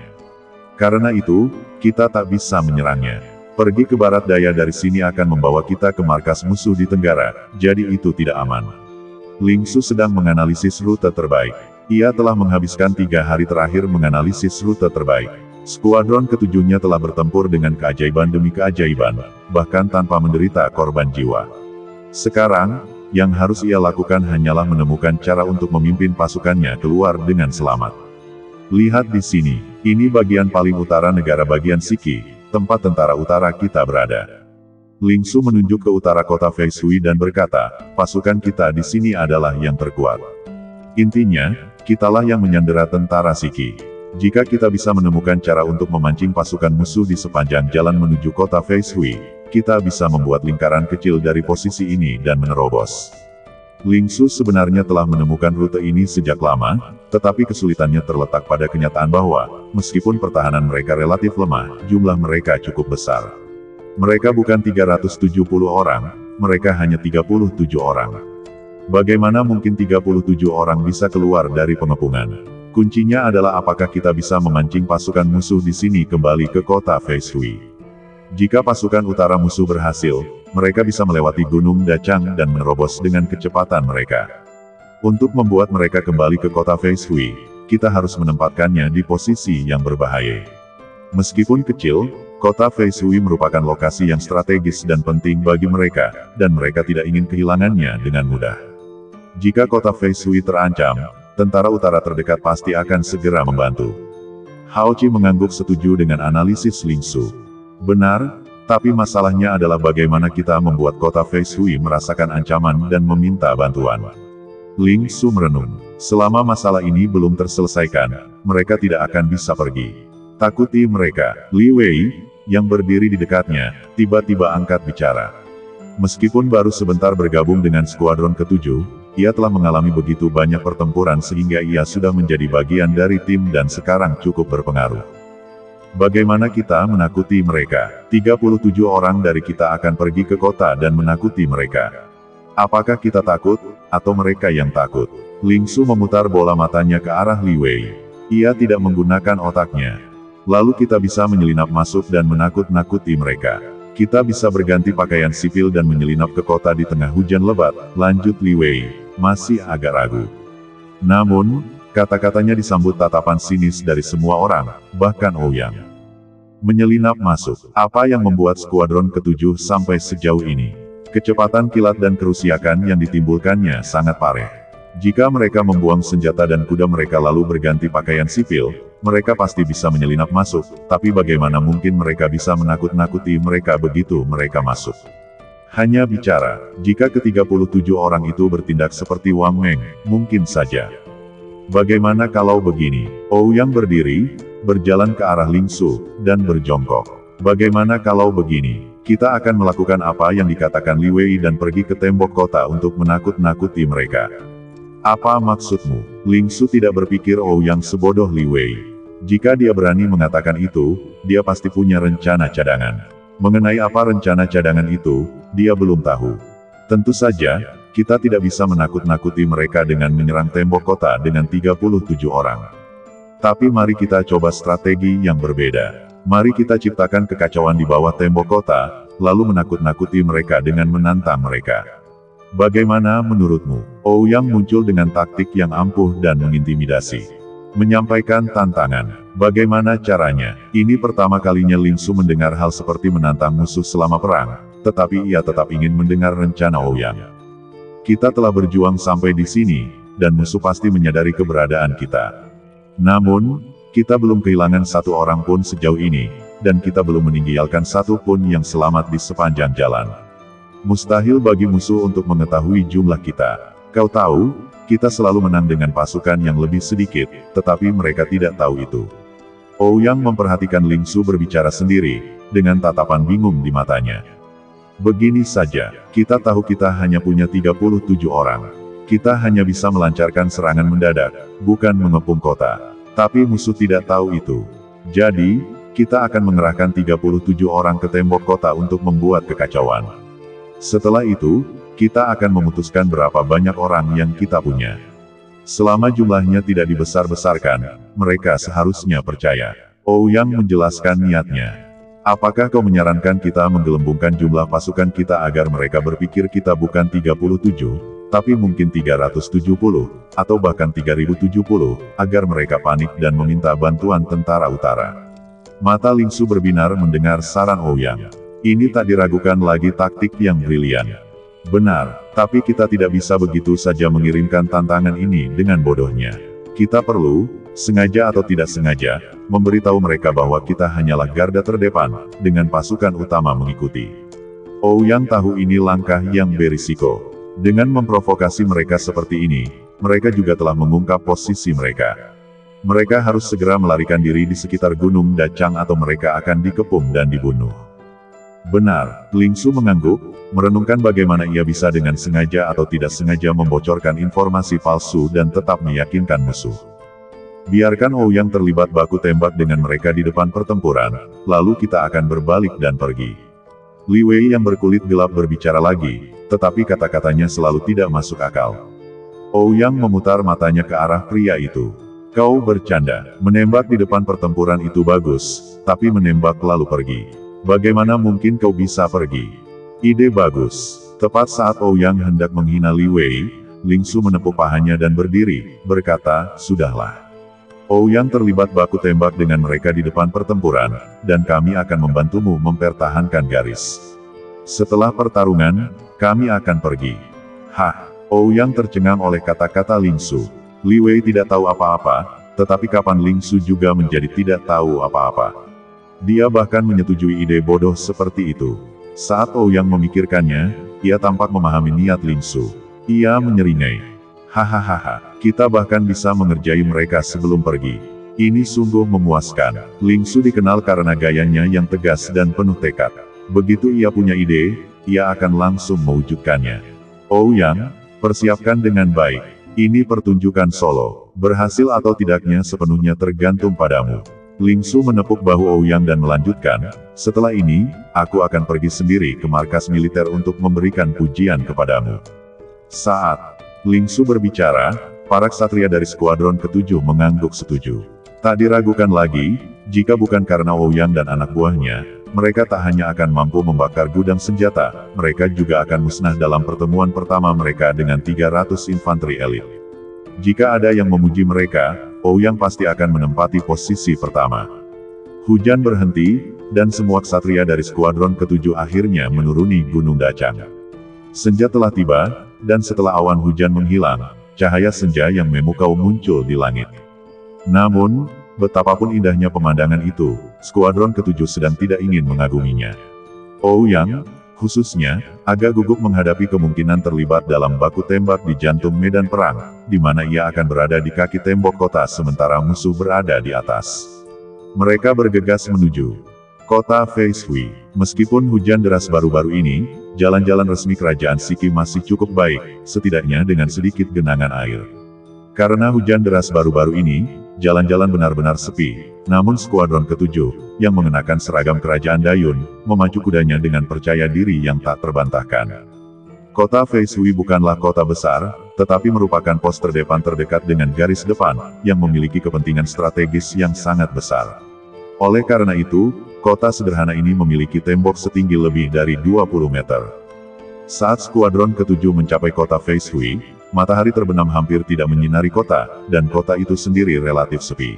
Karena itu, kita tak bisa menyerangnya. Pergi ke barat daya dari sini akan membawa kita ke markas musuh di tenggara, jadi itu tidak aman. Ling Su sedang menganalisis rute terbaik. Ia telah menghabiskan 3 hari terakhir menganalisis rute terbaik. Skuadron ketujuhnya telah bertempur dengan keajaiban demi keajaiban, bahkan tanpa menderita korban jiwa. Sekarang, yang harus ia lakukan hanyalah menemukan cara untuk memimpin pasukannya keluar dengan selamat. Lihat di sini, ini bagian paling utara negara bagian Siki, tempat tentara utara kita berada. Ling Su menunjuk ke utara kota Fei Shui dan berkata, pasukan kita di sini adalah yang terkuat. Intinya, kitalah yang menyandera tentara Siki. Jika kita bisa menemukan cara untuk memancing pasukan musuh di sepanjang jalan menuju kota Fei Shui, kita bisa membuat lingkaran kecil dari posisi ini dan menerobos. Ling Su sebenarnya telah menemukan rute ini sejak lama, tetapi kesulitannya terletak pada kenyataan bahwa, meskipun pertahanan mereka relatif lemah, jumlah mereka cukup besar. Mereka bukan 370 orang, mereka hanya 37 orang. Bagaimana mungkin 37 orang bisa keluar dari pengepungan? Kuncinya adalah apakah kita bisa memancing pasukan musuh di sini kembali ke kota Fei Shui. Jika pasukan utara musuh berhasil, mereka bisa melewati Gunung Dachang dan menerobos dengan kecepatan mereka. Untuk membuat mereka kembali ke kota Fei Shui, kita harus menempatkannya di posisi yang berbahaya. Meskipun kecil, kota Fei Shui merupakan lokasi yang strategis dan penting bagi mereka, dan mereka tidak ingin kehilangannya dengan mudah. Jika kota Fei Shui terancam, tentara utara terdekat pasti akan segera membantu. Hao Qi mengangguk setuju dengan analisis Ling Su. Benar, tapi masalahnya adalah bagaimana kita membuat kota Fei Shui merasakan ancaman dan meminta bantuan. Ling Su merenung. Selama masalah ini belum terselesaikan, mereka tidak akan bisa pergi. Takuti mereka. Li Wei, yang berdiri di dekatnya, tiba-tiba angkat bicara. Meskipun baru sebentar bergabung dengan skuadron ke-7, ia telah mengalami begitu banyak pertempuran sehingga ia sudah menjadi bagian dari tim dan sekarang cukup berpengaruh. Bagaimana kita menakuti mereka? 37 orang dari kita akan pergi ke kota dan menakuti mereka. Apakah kita takut, atau mereka yang takut? Ling Su memutar bola matanya ke arah Li Wei. Ia tidak menggunakan otaknya. Lalu kita bisa menyelinap masuk dan menakut-nakuti mereka. Kita bisa berganti pakaian sipil dan menyelinap ke kota di tengah hujan lebat, lanjut Li Wei, masih agak ragu. Namun, kata-katanya disambut tatapan sinis dari semua orang, bahkan Ouyang. Menyelinap masuk. Apa yang membuat skuadron ke-7 sampai sejauh ini? Kecepatan kilat dan kerusakan yang ditimbulkannya sangat parah. Jika mereka membuang senjata dan kuda mereka lalu berganti pakaian sipil, mereka pasti bisa menyelinap masuk, tapi bagaimana mungkin mereka bisa menakut-nakuti mereka begitu mereka masuk? Hanya bicara, jika ke-37 orang itu bertindak seperti Wang Meng, mungkin saja. Bagaimana kalau begini? Ouyang berdiri, berjalan ke arah Ling Su, dan berjongkok. Bagaimana kalau begini? Kita akan melakukan apa yang dikatakan Li Wei dan pergi ke tembok kota untuk menakut-nakuti mereka. Apa maksudmu? Ling Su tidak berpikir Ouyang sebodoh Li Wei. Jika dia berani mengatakan itu, dia pasti punya rencana cadangan. Mengenai apa rencana cadangan itu, dia belum tahu. Tentu saja, kita tidak bisa menakut-nakuti mereka dengan menyerang tembok kota dengan 37 orang. Tapi mari kita coba strategi yang berbeda. Mari kita ciptakan kekacauan di bawah tembok kota, lalu menakut-nakuti mereka dengan menantang mereka. Bagaimana menurutmu? Ouyang muncul dengan taktik yang ampuh dan mengintimidasi. Menyampaikan tantangan. Bagaimana caranya? Ini pertama kalinya Ling Su mendengar hal seperti menantang musuh selama perang, tetapi ia tetap ingin mendengar rencana Ouyang. Kita telah berjuang sampai di sini, dan musuh pasti menyadari keberadaan kita. Namun, kita belum kehilangan satu orang pun sejauh ini, dan kita belum meninggalkan satu pun yang selamat di sepanjang jalan. Mustahil bagi musuh untuk mengetahui jumlah kita. Kau tahu, kita selalu menang dengan pasukan yang lebih sedikit, tetapi mereka tidak tahu itu. Ouyang memperhatikan Ling Su berbicara sendiri, dengan tatapan bingung di matanya. Begini saja, kita tahu kita hanya punya 37 orang. Kita hanya bisa melancarkan serangan mendadak, bukan mengepung kota. Tapi musuh tidak tahu itu. Jadi, kita akan mengerahkan 37 orang ke tembok kota untuk membuat kekacauan. Setelah itu, kita akan memutuskan berapa banyak orang yang kita punya. Selama jumlahnya tidak dibesar-besarkan, mereka seharusnya percaya. Ouyang menjelaskan niatnya. Apakah kau menyarankan kita menggelembungkan jumlah pasukan kita agar mereka berpikir kita bukan 37, tapi mungkin 370, atau bahkan 3070, agar mereka panik dan meminta bantuan tentara utara? Mata Ling Su berbinar mendengar saran Ouyang. Ini tak diragukan lagi taktik yang brilian. Benar, tapi kita tidak bisa begitu saja mengirimkan tantangan ini dengan bodohnya. Kita perlu, sengaja atau tidak sengaja, memberitahu mereka bahwa kita hanyalah garda terdepan, dengan pasukan utama mengikuti. Ouyang tahu ini langkah yang berisiko. Dengan memprovokasi mereka seperti ini, mereka juga telah mengungkap posisi mereka. Mereka harus segera melarikan diri di sekitar Gunung Dacang atau mereka akan dikepung dan dibunuh. Benar, Ling Su mengangguk, merenungkan bagaimana ia bisa dengan sengaja atau tidak sengaja membocorkan informasi palsu dan tetap meyakinkan musuh. Biarkan Ouyang terlibat baku tembak dengan mereka di depan pertempuran, lalu kita akan berbalik dan pergi. Li Wei yang berkulit gelap berbicara lagi, tetapi kata-katanya selalu tidak masuk akal. Ouyang memutar matanya ke arah pria itu. Kau bercanda, menembak di depan pertempuran itu bagus, tapi menembak lalu pergi. Bagaimana mungkin kau bisa pergi? Ide bagus. Tepat saat Ouyang hendak menghina Li Wei, Ling Su menepuk pahanya dan berdiri, berkata, sudahlah. Ouyang terlibat baku tembak dengan mereka di depan pertempuran, dan kami akan membantumu mempertahankan garis. Setelah pertarungan, kami akan pergi. Hah, Ouyang tercengang oleh kata-kata Ling Su. Li Wei tidak tahu apa-apa, tetapi kapan Ling Su juga menjadi tidak tahu apa-apa. Dia bahkan menyetujui ide bodoh seperti itu. Saat Ouyang memikirkannya, ia tampak memahami niat Ling Su. Ia menyeringai. Hahaha, kita bahkan bisa mengerjai mereka sebelum pergi. Ini sungguh memuaskan. Ling Su dikenal karena gayanya yang tegas dan penuh tekad. Begitu ia punya ide, ia akan langsung mewujudkannya. Ouyang, persiapkan dengan baik. Ini pertunjukan solo. Berhasil atau tidaknya sepenuhnya tergantung padamu. Ling Su menepuk bahu Ouyang dan melanjutkan, setelah ini, aku akan pergi sendiri ke markas militer untuk memberikan pujian kepadamu. Saat Ling Su berbicara, para ksatria dari skuadron ke-7 mengangguk setuju. Tak diragukan lagi, jika bukan karena Ouyang dan anak buahnya, mereka tak hanya akan mampu membakar gudang senjata, mereka juga akan musnah dalam pertemuan pertama mereka dengan 300 infanteri elit. Jika ada yang memuji mereka, Ouyang pasti akan menempati posisi pertama. Hujan berhenti, dan semua ksatria dari skuadron ke-7 akhirnya menuruni Gunung Dacang. Senja telah tiba, dan setelah awan hujan menghilang, cahaya senja yang memukau muncul di langit. Namun, betapapun indahnya pemandangan itu, skuadron ke-7 sedang tidak ingin mengaguminya. Ouyang, khususnya, agak gugup menghadapi kemungkinan terlibat dalam baku tembak di jantung medan perang, di mana ia akan berada di kaki tembok kota sementara musuh berada di atas. Mereka bergegas menuju kota Fei Shui. Meskipun hujan deras baru-baru ini, jalan-jalan resmi kerajaan Siki masih cukup baik, setidaknya dengan sedikit genangan air. Karena hujan deras baru-baru ini, jalan-jalan benar-benar sepi, namun skuadron ke-7, yang mengenakan seragam kerajaan Dayun, memacu kudanya dengan percaya diri yang tak terbantahkan. Kota Fei Shui bukanlah kota besar, tetapi merupakan pos terdepan terdekat dengan garis depan, yang memiliki kepentingan strategis yang sangat besar. Oleh karena itu, kota sederhana ini memiliki tembok setinggi lebih dari 20 meter. Saat skuadron ke-7 mencapai kota Fei Shui, matahari terbenam hampir tidak menyinari kota, dan kota itu sendiri relatif sepi.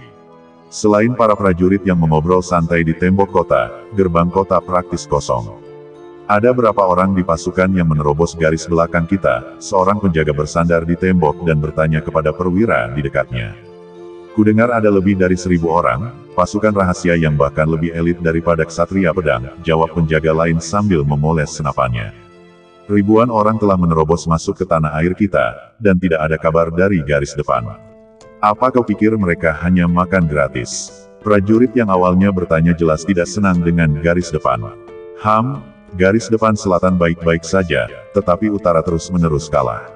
Selain para prajurit yang mengobrol santai di tembok kota, gerbang kota praktis kosong. Ada berapa orang di pasukan yang menerobos garis belakang kita, seorang penjaga bersandar di tembok dan bertanya kepada perwira di dekatnya. Kudengar ada lebih dari 1.000 orang, pasukan rahasia yang bahkan lebih elit daripada ksatria pedang, jawab penjaga lain sambil memoles senapannya. Ribuan orang telah menerobos masuk ke tanah air kita, dan tidak ada kabar dari garis depan. Apa kau pikir mereka hanya makan gratis? Prajurit yang awalnya bertanya jelas tidak senang dengan garis depan. Garis depan selatan baik-baik saja, tetapi utara terus-menerus kalah.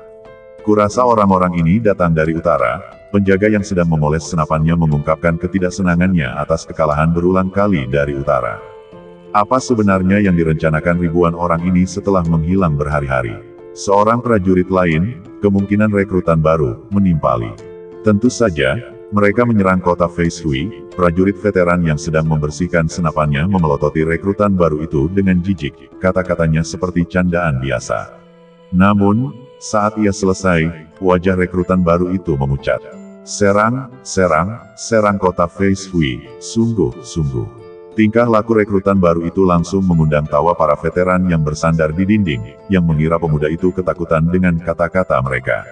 Kurasa orang-orang ini datang dari utara, penjaga yang sedang memoles senapannya mengungkapkan ketidaksenangannya atas kekalahan berulang kali dari utara. Apa sebenarnya yang direncanakan ribuan orang ini setelah menghilang berhari-hari? Seorang prajurit lain, kemungkinan rekrutan baru, menimpali. Tentu saja, mereka menyerang kota Fei Shui, prajurit veteran yang sedang membersihkan senapannya memelototi rekrutan baru itu dengan jijik, kata-katanya seperti candaan biasa. Namun, saat ia selesai, wajah rekrutan baru itu memucat. Serang, serang, serang kota Fei Shui, sungguh-sungguh. Tingkah laku rekrutan baru itu langsung mengundang tawa para veteran yang bersandar di dinding, yang mengira pemuda itu ketakutan dengan kata-kata mereka.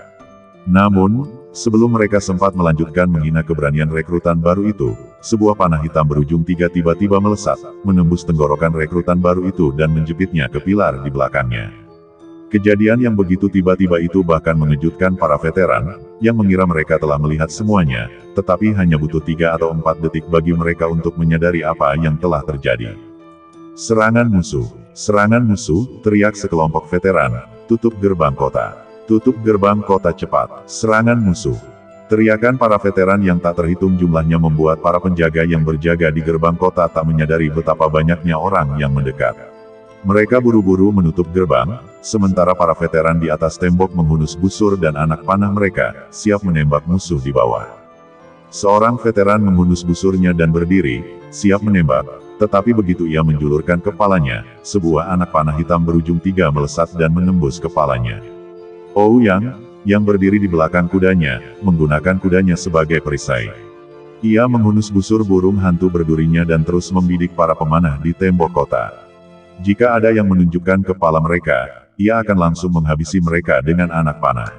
Namun, sebelum mereka sempat melanjutkan menghina keberanian rekrutan baru itu, sebuah panah hitam berujung 3 tiba-tiba melesat, menembus tenggorokan rekrutan baru itu dan menjepitnya ke pilar di belakangnya. Kejadian yang begitu tiba-tiba itu bahkan mengejutkan para veteran, yang mengira mereka telah melihat semuanya, tetapi hanya butuh 3 atau 4 detik bagi mereka untuk menyadari apa yang telah terjadi. Serangan musuh, teriak sekelompok veteran, tutup gerbang kota. Tutup gerbang kota cepat, serangan musuh. Teriakan para veteran yang tak terhitung jumlahnya membuat para penjaga yang berjaga di gerbang kota tak menyadari betapa banyaknya orang yang mendekat. Mereka buru-buru menutup gerbang, sementara para veteran di atas tembok menghunus busur dan anak panah mereka, siap menembak musuh di bawah. Seorang veteran menghunus busurnya dan berdiri, siap menembak, tetapi begitu ia menjulurkan kepalanya, sebuah anak panah hitam berujung 3 melesat dan menembus kepalanya. Ouyang, yang berdiri di belakang kudanya, menggunakan kudanya sebagai perisai. Ia menghunus busur burung hantu berdurinya dan terus membidik para pemanah di tembok kota. Jika ada yang menunjukkan kepala mereka, ia akan langsung menghabisi mereka dengan anak panah.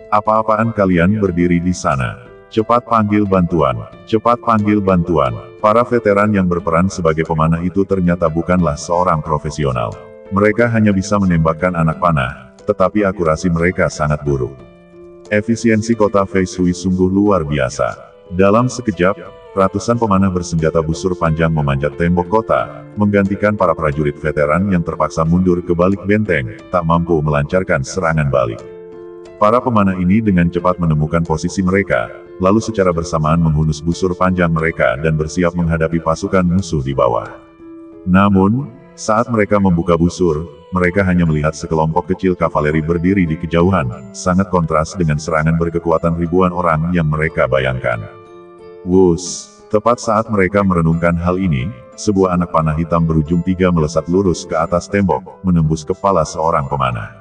Apa-apaan kalian berdiri di sana? Cepat panggil bantuan! Cepat panggil bantuan! Para veteran yang berperan sebagai pemanah itu ternyata bukanlah seorang profesional. Mereka hanya bisa menembakkan anak panah, tetapi akurasi mereka sangat buruk. Efisiensi kota Fei Shui sungguh luar biasa. Dalam sekejap, ratusan pemanah bersenjata busur panjang memanjat tembok kota, menggantikan para prajurit veteran yang terpaksa mundur ke balik benteng, tak mampu melancarkan serangan balik. Para pemanah ini dengan cepat menemukan posisi mereka, lalu secara bersamaan menghunus busur panjang mereka dan bersiap menghadapi pasukan musuh di bawah. Namun, saat mereka membuka busur, mereka hanya melihat sekelompok kecil kavaleri berdiri di kejauhan, sangat kontras dengan serangan berkekuatan ribuan orang yang mereka bayangkan. Wus! Tepat saat mereka merenungkan hal ini, sebuah anak panah hitam berujung 3 melesat lurus ke atas tembok, menembus kepala seorang pemanah.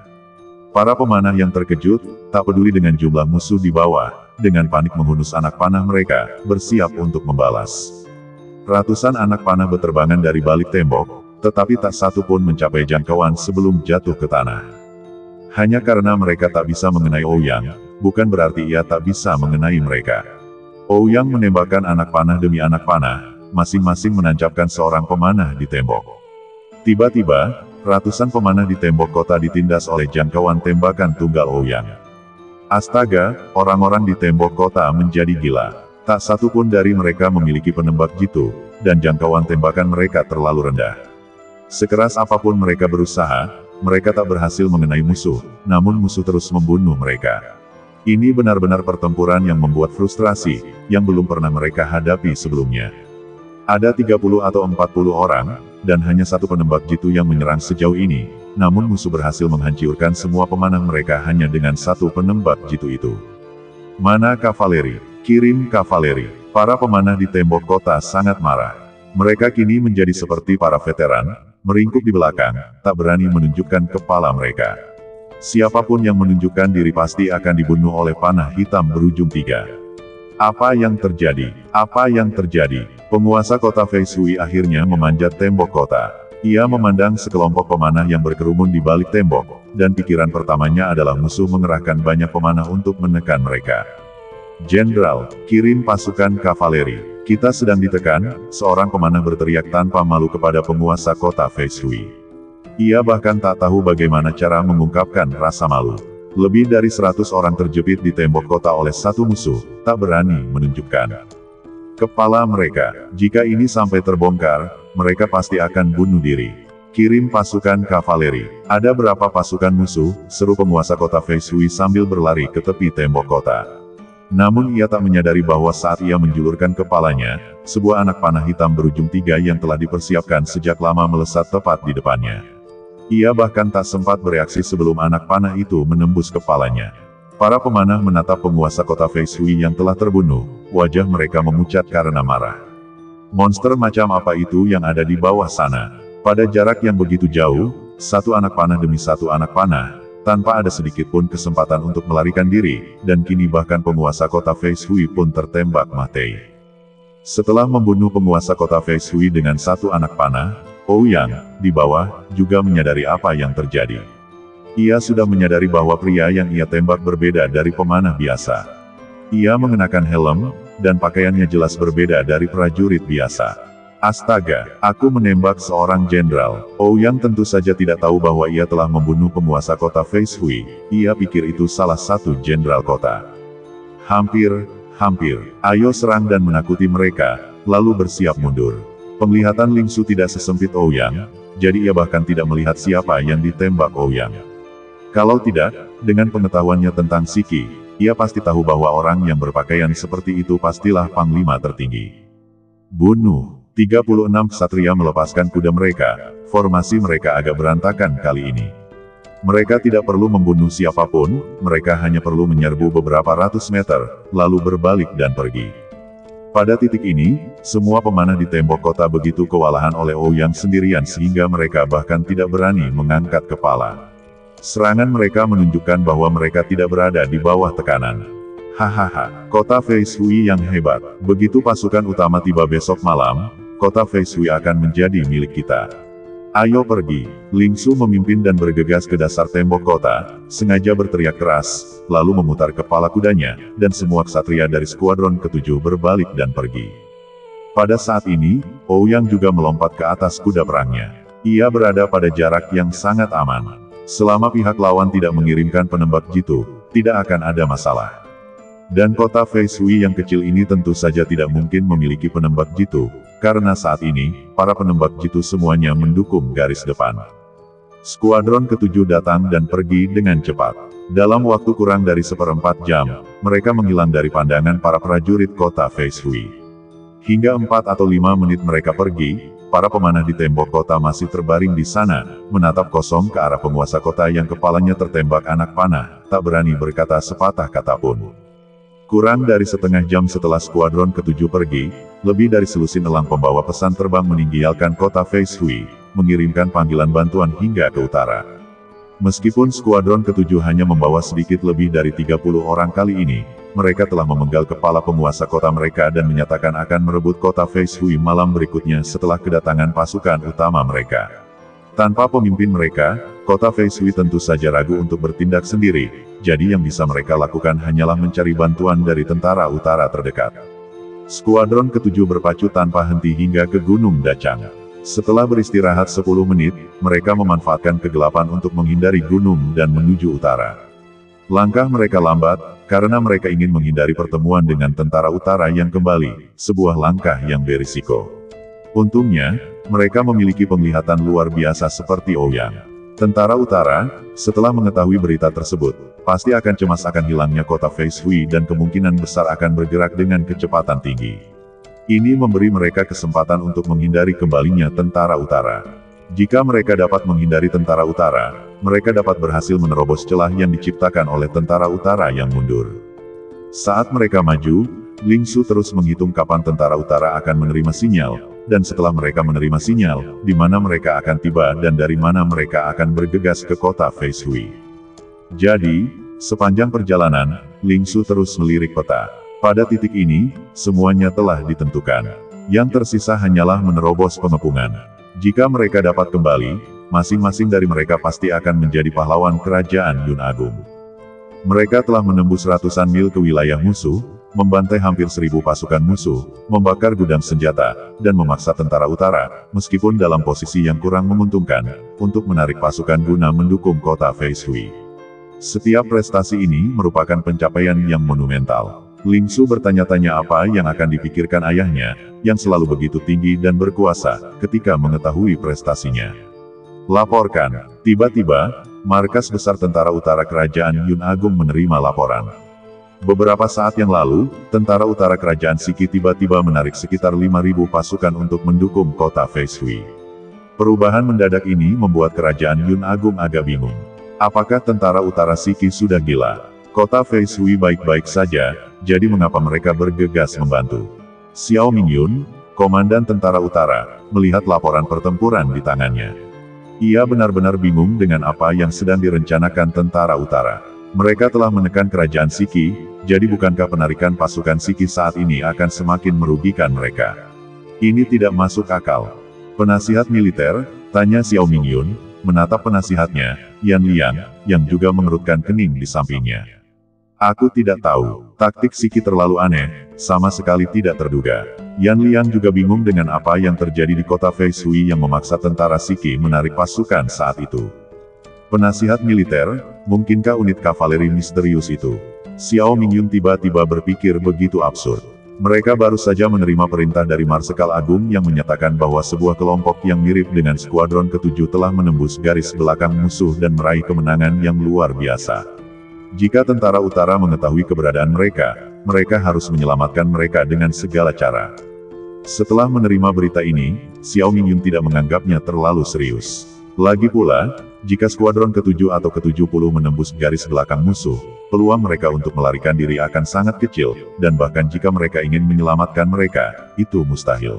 Para pemanah yang terkejut, tak peduli dengan jumlah musuh di bawah, dengan panik menghunus anak panah mereka, bersiap untuk membalas. Ratusan anak panah berterbangan dari balik tembok, tetapi tak satu pun mencapai jangkauan sebelum jatuh ke tanah. Hanya karena mereka tak bisa mengenai Ouyang, bukan berarti ia tak bisa mengenai mereka. Ouyang menembakkan anak panah demi anak panah, masing-masing menancapkan seorang pemanah di tembok. Tiba-tiba, ratusan pemanah di tembok kota ditindas oleh jangkauan tembakan tunggal Ouyang. Astaga, orang-orang di tembok kota menjadi gila. Tak satu pun dari mereka memiliki penembak jitu, dan jangkauan tembakan mereka terlalu rendah. Sekeras apapun mereka berusaha, mereka tak berhasil mengenai musuh, namun musuh terus membunuh mereka. Ini benar-benar pertempuran yang membuat frustrasi, yang belum pernah mereka hadapi sebelumnya. Ada 30 atau 40 orang, dan hanya satu penembak jitu yang menyerang sejauh ini, namun musuh berhasil menghancurkan semua pemanah mereka hanya dengan satu penembak jitu itu. Mana kavaleri? Kirim kavaleri. Para pemanah di tembok kota sangat marah. Mereka kini menjadi seperti para veteran, meringkuk di belakang, tak berani menunjukkan kepala mereka. Siapapun yang menunjukkan diri pasti akan dibunuh oleh panah hitam berujung 3. Apa yang terjadi? Apa yang terjadi? Penguasa kota Fei Shui akhirnya memanjat tembok kota. Ia memandang sekelompok pemanah yang berkerumun di balik tembok, dan pikiran pertamanya adalah musuh mengerahkan banyak pemanah untuk menekan mereka. Jenderal, kirim pasukan kavaleri. Kita sedang ditekan, seorang pemanah berteriak tanpa malu kepada penguasa kota Fei Shui. Ia bahkan tak tahu bagaimana cara mengungkapkan rasa malu. Lebih dari 100 orang terjepit di tembok kota oleh satu musuh, tak berani menunjukkan kepala mereka. Jika ini sampai terbongkar, mereka pasti akan bunuh diri. Kirim pasukan kavaleri. Ada berapa pasukan musuh? Seru penguasa kota Fei Shui sambil berlari ke tepi tembok kota. Namun ia tak menyadari bahwa saat ia menjulurkan kepalanya, sebuah anak panah hitam berujung 3 yang telah dipersiapkan sejak lama melesat tepat di depannya. Ia bahkan tak sempat bereaksi sebelum anak panah itu menembus kepalanya. Para pemanah menatap penguasa kota Fei Shui yang telah terbunuh, wajah mereka memucat karena marah. Monster macam apa itu yang ada di bawah sana? Pada jarak yang begitu jauh, satu anak panah demi satu anak panah, tanpa ada sedikit pun kesempatan untuk melarikan diri, dan kini bahkan penguasa kota Fei Shui pun tertembak mati. Setelah membunuh penguasa kota Fei Shui dengan satu anak panah, Ouyang, di bawah, juga menyadari apa yang terjadi. Ia sudah menyadari bahwa pria yang ia tembak berbeda dari pemanah biasa. Ia mengenakan helm, dan pakaiannya jelas berbeda dari prajurit biasa. Astaga, aku menembak seorang jenderal. Ouyang tentu saja tidak tahu bahwa ia telah membunuh penguasa kota Fei Shui. Ia pikir itu salah satu jenderal kota. Hampir. Ayo serang dan menakuti mereka, lalu bersiap mundur. Penglihatan Ling Su tidak sesempit Ouyang, jadi ia bahkan tidak melihat siapa yang ditembak Ouyang. Kalau tidak, dengan pengetahuannya tentang Shiki, ia pasti tahu bahwa orang yang berpakaian seperti itu pastilah panglima tertinggi. Bunuh. 36 ksatria melepaskan kuda mereka, formasi mereka agak berantakan kali ini. Mereka tidak perlu membunuh siapapun, mereka hanya perlu menyerbu beberapa ratus meter, lalu berbalik dan pergi. Pada titik ini, semua pemanah di tembok kota begitu kewalahan oleh Ouyang sendirian sehingga mereka bahkan tidak berani mengangkat kepala. Serangan mereka menunjukkan bahwa mereka tidak berada di bawah tekanan. Hahaha, kota Fei Shui yang hebat. Begitu pasukan utama tiba besok malam, kota Fei Shui akan menjadi milik kita. Ayo pergi. Ling Su memimpin dan bergegas ke dasar tembok kota, sengaja berteriak keras, lalu memutar kepala kudanya, dan semua ksatria dari skuadron ke-7 berbalik dan pergi. Pada saat ini, Ouyang juga melompat ke atas kuda perangnya. Ia berada pada jarak yang sangat aman. Selama pihak lawan tidak mengirimkan penembak jitu, tidak akan ada masalah. Dan kota Fei Shui yang kecil ini tentu saja tidak mungkin memiliki penembak jitu, karena saat ini, para penembak jitu semuanya mendukung garis depan. Skuadron ke-7 datang dan pergi dengan cepat. Dalam waktu kurang dari 1/4 jam, mereka menghilang dari pandangan para prajurit kota Fei Shui. Hingga 4 atau 5 menit mereka pergi, para pemanah di tembok kota masih terbaring di sana, menatap kosong ke arah penguasa kota yang kepalanya tertembak anak panah, tak berani berkata sepatah kata pun. Kurang dari setengah jam setelah skuadron ke-7 pergi, lebih dari selusin elang pembawa pesan terbang meninggalkan kota Fei Shui, mengirimkan panggilan bantuan hingga ke utara. Meskipun skuadron ke-7 hanya membawa sedikit lebih dari 30 orang kali ini, mereka telah memenggal kepala penguasa kota mereka dan menyatakan akan merebut kota Fei Shui malam berikutnya setelah kedatangan pasukan utama mereka. Tanpa pemimpin mereka, kota Fei Shui tentu saja ragu untuk bertindak sendiri, jadi yang bisa mereka lakukan hanyalah mencari bantuan dari tentara utara terdekat. Skuadron ke-7 berpacu tanpa henti hingga ke Gunung Dacang. Setelah beristirahat 10 menit, mereka memanfaatkan kegelapan untuk menghindari gunung dan menuju utara. Langkah mereka lambat, karena mereka ingin menghindari pertemuan dengan tentara utara yang kembali, sebuah langkah yang berisiko. Untungnya, mereka memiliki penglihatan luar biasa seperti Ouyang. Tentara utara, setelah mengetahui berita tersebut, pasti akan cemas akan hilangnya kota Fei Shui dan kemungkinan besar akan bergerak dengan kecepatan tinggi. Ini memberi mereka kesempatan untuk menghindari kembalinya tentara utara. Jika mereka dapat menghindari tentara utara, mereka dapat berhasil menerobos celah yang diciptakan oleh tentara utara yang mundur. Saat mereka maju, Ling Su terus menghitung kapan tentara utara akan menerima sinyal, dan setelah mereka menerima sinyal, di mana mereka akan tiba dan dari mana mereka akan bergegas ke kota Fei Shui. Jadi, sepanjang perjalanan, Ling Su terus melirik peta. Pada titik ini, semuanya telah ditentukan. Yang tersisa hanyalah menerobos pengepungan. Jika mereka dapat kembali, masing-masing dari mereka pasti akan menjadi pahlawan kerajaan Yun Agung. Mereka telah menembus ratusan mil ke wilayah musuh, membantai hampir 1000 pasukan musuh, membakar gudang senjata, dan memaksa tentara utara, meskipun dalam posisi yang kurang menguntungkan, untuk menarik pasukan guna mendukung kota Fei Shui. Setiap prestasi ini merupakan pencapaian yang monumental. Ling Su bertanya-tanya apa yang akan dipikirkan ayahnya, yang selalu begitu tinggi dan berkuasa, ketika mengetahui prestasinya. Laporkan. Tiba-tiba, markas besar tentara utara kerajaan Yun Agung menerima laporan. Beberapa saat yang lalu, tentara utara kerajaan Siki tiba-tiba menarik sekitar 5.000 pasukan untuk mendukung kota Fei Shui. Perubahan mendadak ini membuat kerajaan Yun Agung agak bingung. Apakah tentara utara Siki sudah gila? Kota Fei Shui baik-baik saja, jadi mengapa mereka bergegas membantu? Xiao Mingyun, komandan tentara utara, melihat laporan pertempuran di tangannya. Ia benar-benar bingung dengan apa yang sedang direncanakan tentara utara. Mereka telah menekan kerajaan Siki, jadi bukankah penarikan pasukan Siki saat ini akan semakin merugikan mereka? Ini tidak masuk akal. Penasihat militer, tanya Xiao Mingyun, menatap penasihatnya, Yan Liang, yang juga mengerutkan kening di sampingnya. Aku tidak tahu, taktik Siki terlalu aneh, sama sekali tidak terduga. Yan Liang juga bingung dengan apa yang terjadi di kota Fei Shui yang memaksa tentara Siki menarik pasukan saat itu. Penasihat militer, mungkinkah unit kavaleri misterius itu? Xiao Mingyun tiba-tiba berpikir begitu absurd. Mereka baru saja menerima perintah dari Marsekal Agung yang menyatakan bahwa sebuah kelompok yang mirip dengan skuadron ke-7 telah menembus garis belakang musuh dan meraih kemenangan yang luar biasa. Jika tentara utara mengetahui keberadaan mereka, mereka harus menyelamatkan mereka dengan segala cara. Setelah menerima berita ini, Xiao Mingyun tidak menganggapnya terlalu serius. Lagi pula, jika skuadron ke-7 atau ke-70 menembus garis belakang musuh, peluang mereka untuk melarikan diri akan sangat kecil, dan bahkan jika mereka ingin menyelamatkan mereka, itu mustahil.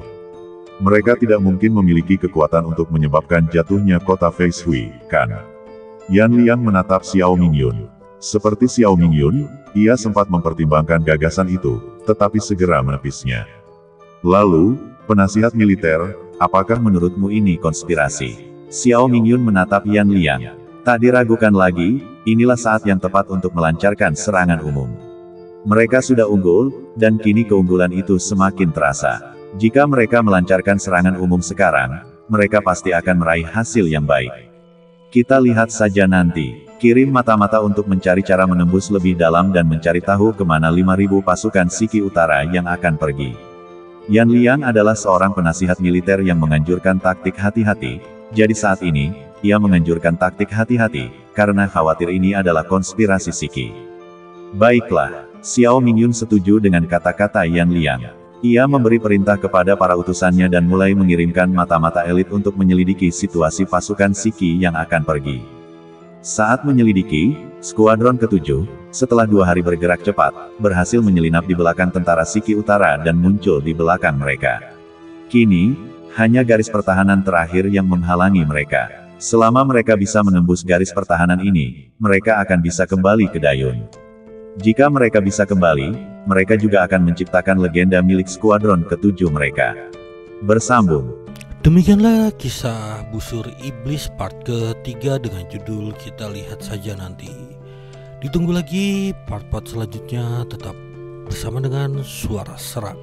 Mereka tidak mungkin memiliki kekuatan untuk menyebabkan jatuhnya kota Fei Shui, kan? Yan Liang menatap Xiao Mingyun. Seperti Xiao Mingyun, ia sempat mempertimbangkan gagasan itu, tetapi segera menepisnya. Lalu, penasihat militer, apakah menurutmu ini konspirasi? Xiao Mingyun menatap Yan Liang. Tak diragukan lagi, inilah saat yang tepat untuk melancarkan serangan umum. Mereka sudah unggul, dan kini keunggulan itu semakin terasa. Jika mereka melancarkan serangan umum sekarang, mereka pasti akan meraih hasil yang baik. Kita lihat saja nanti. Kirim mata-mata untuk mencari cara menembus lebih dalam dan mencari tahu kemana 5.000 pasukan Siki Utara yang akan pergi. Yan Liang adalah seorang penasihat militer yang menganjurkan taktik hati-hati, jadi saat ini, ia menganjurkan taktik hati-hati, karena khawatir ini adalah konspirasi Siki. Baiklah, Xiao Mingyun setuju dengan kata-kata Yan Liang. Ia memberi perintah kepada para utusannya dan mulai mengirimkan mata-mata elit untuk menyelidiki situasi pasukan Siki yang akan pergi. Saat menyelidiki, skuadron ke-7, setelah 2 hari bergerak cepat, berhasil menyelinap di belakang tentara Siki Utara dan muncul di belakang mereka. Kini, hanya garis pertahanan terakhir yang menghalangi mereka. Selama mereka bisa menembus garis pertahanan ini, mereka akan bisa kembali ke Dayun. Jika mereka bisa kembali, mereka juga akan menciptakan legenda milik skuadron ke-7 mereka. Bersambung. Demikianlah kisah Busur Iblis part ke-3 dengan judul Kita Lihat Saja Nanti. Ditunggu lagi part-part selanjutnya, tetap bersama dengan Suara Serak.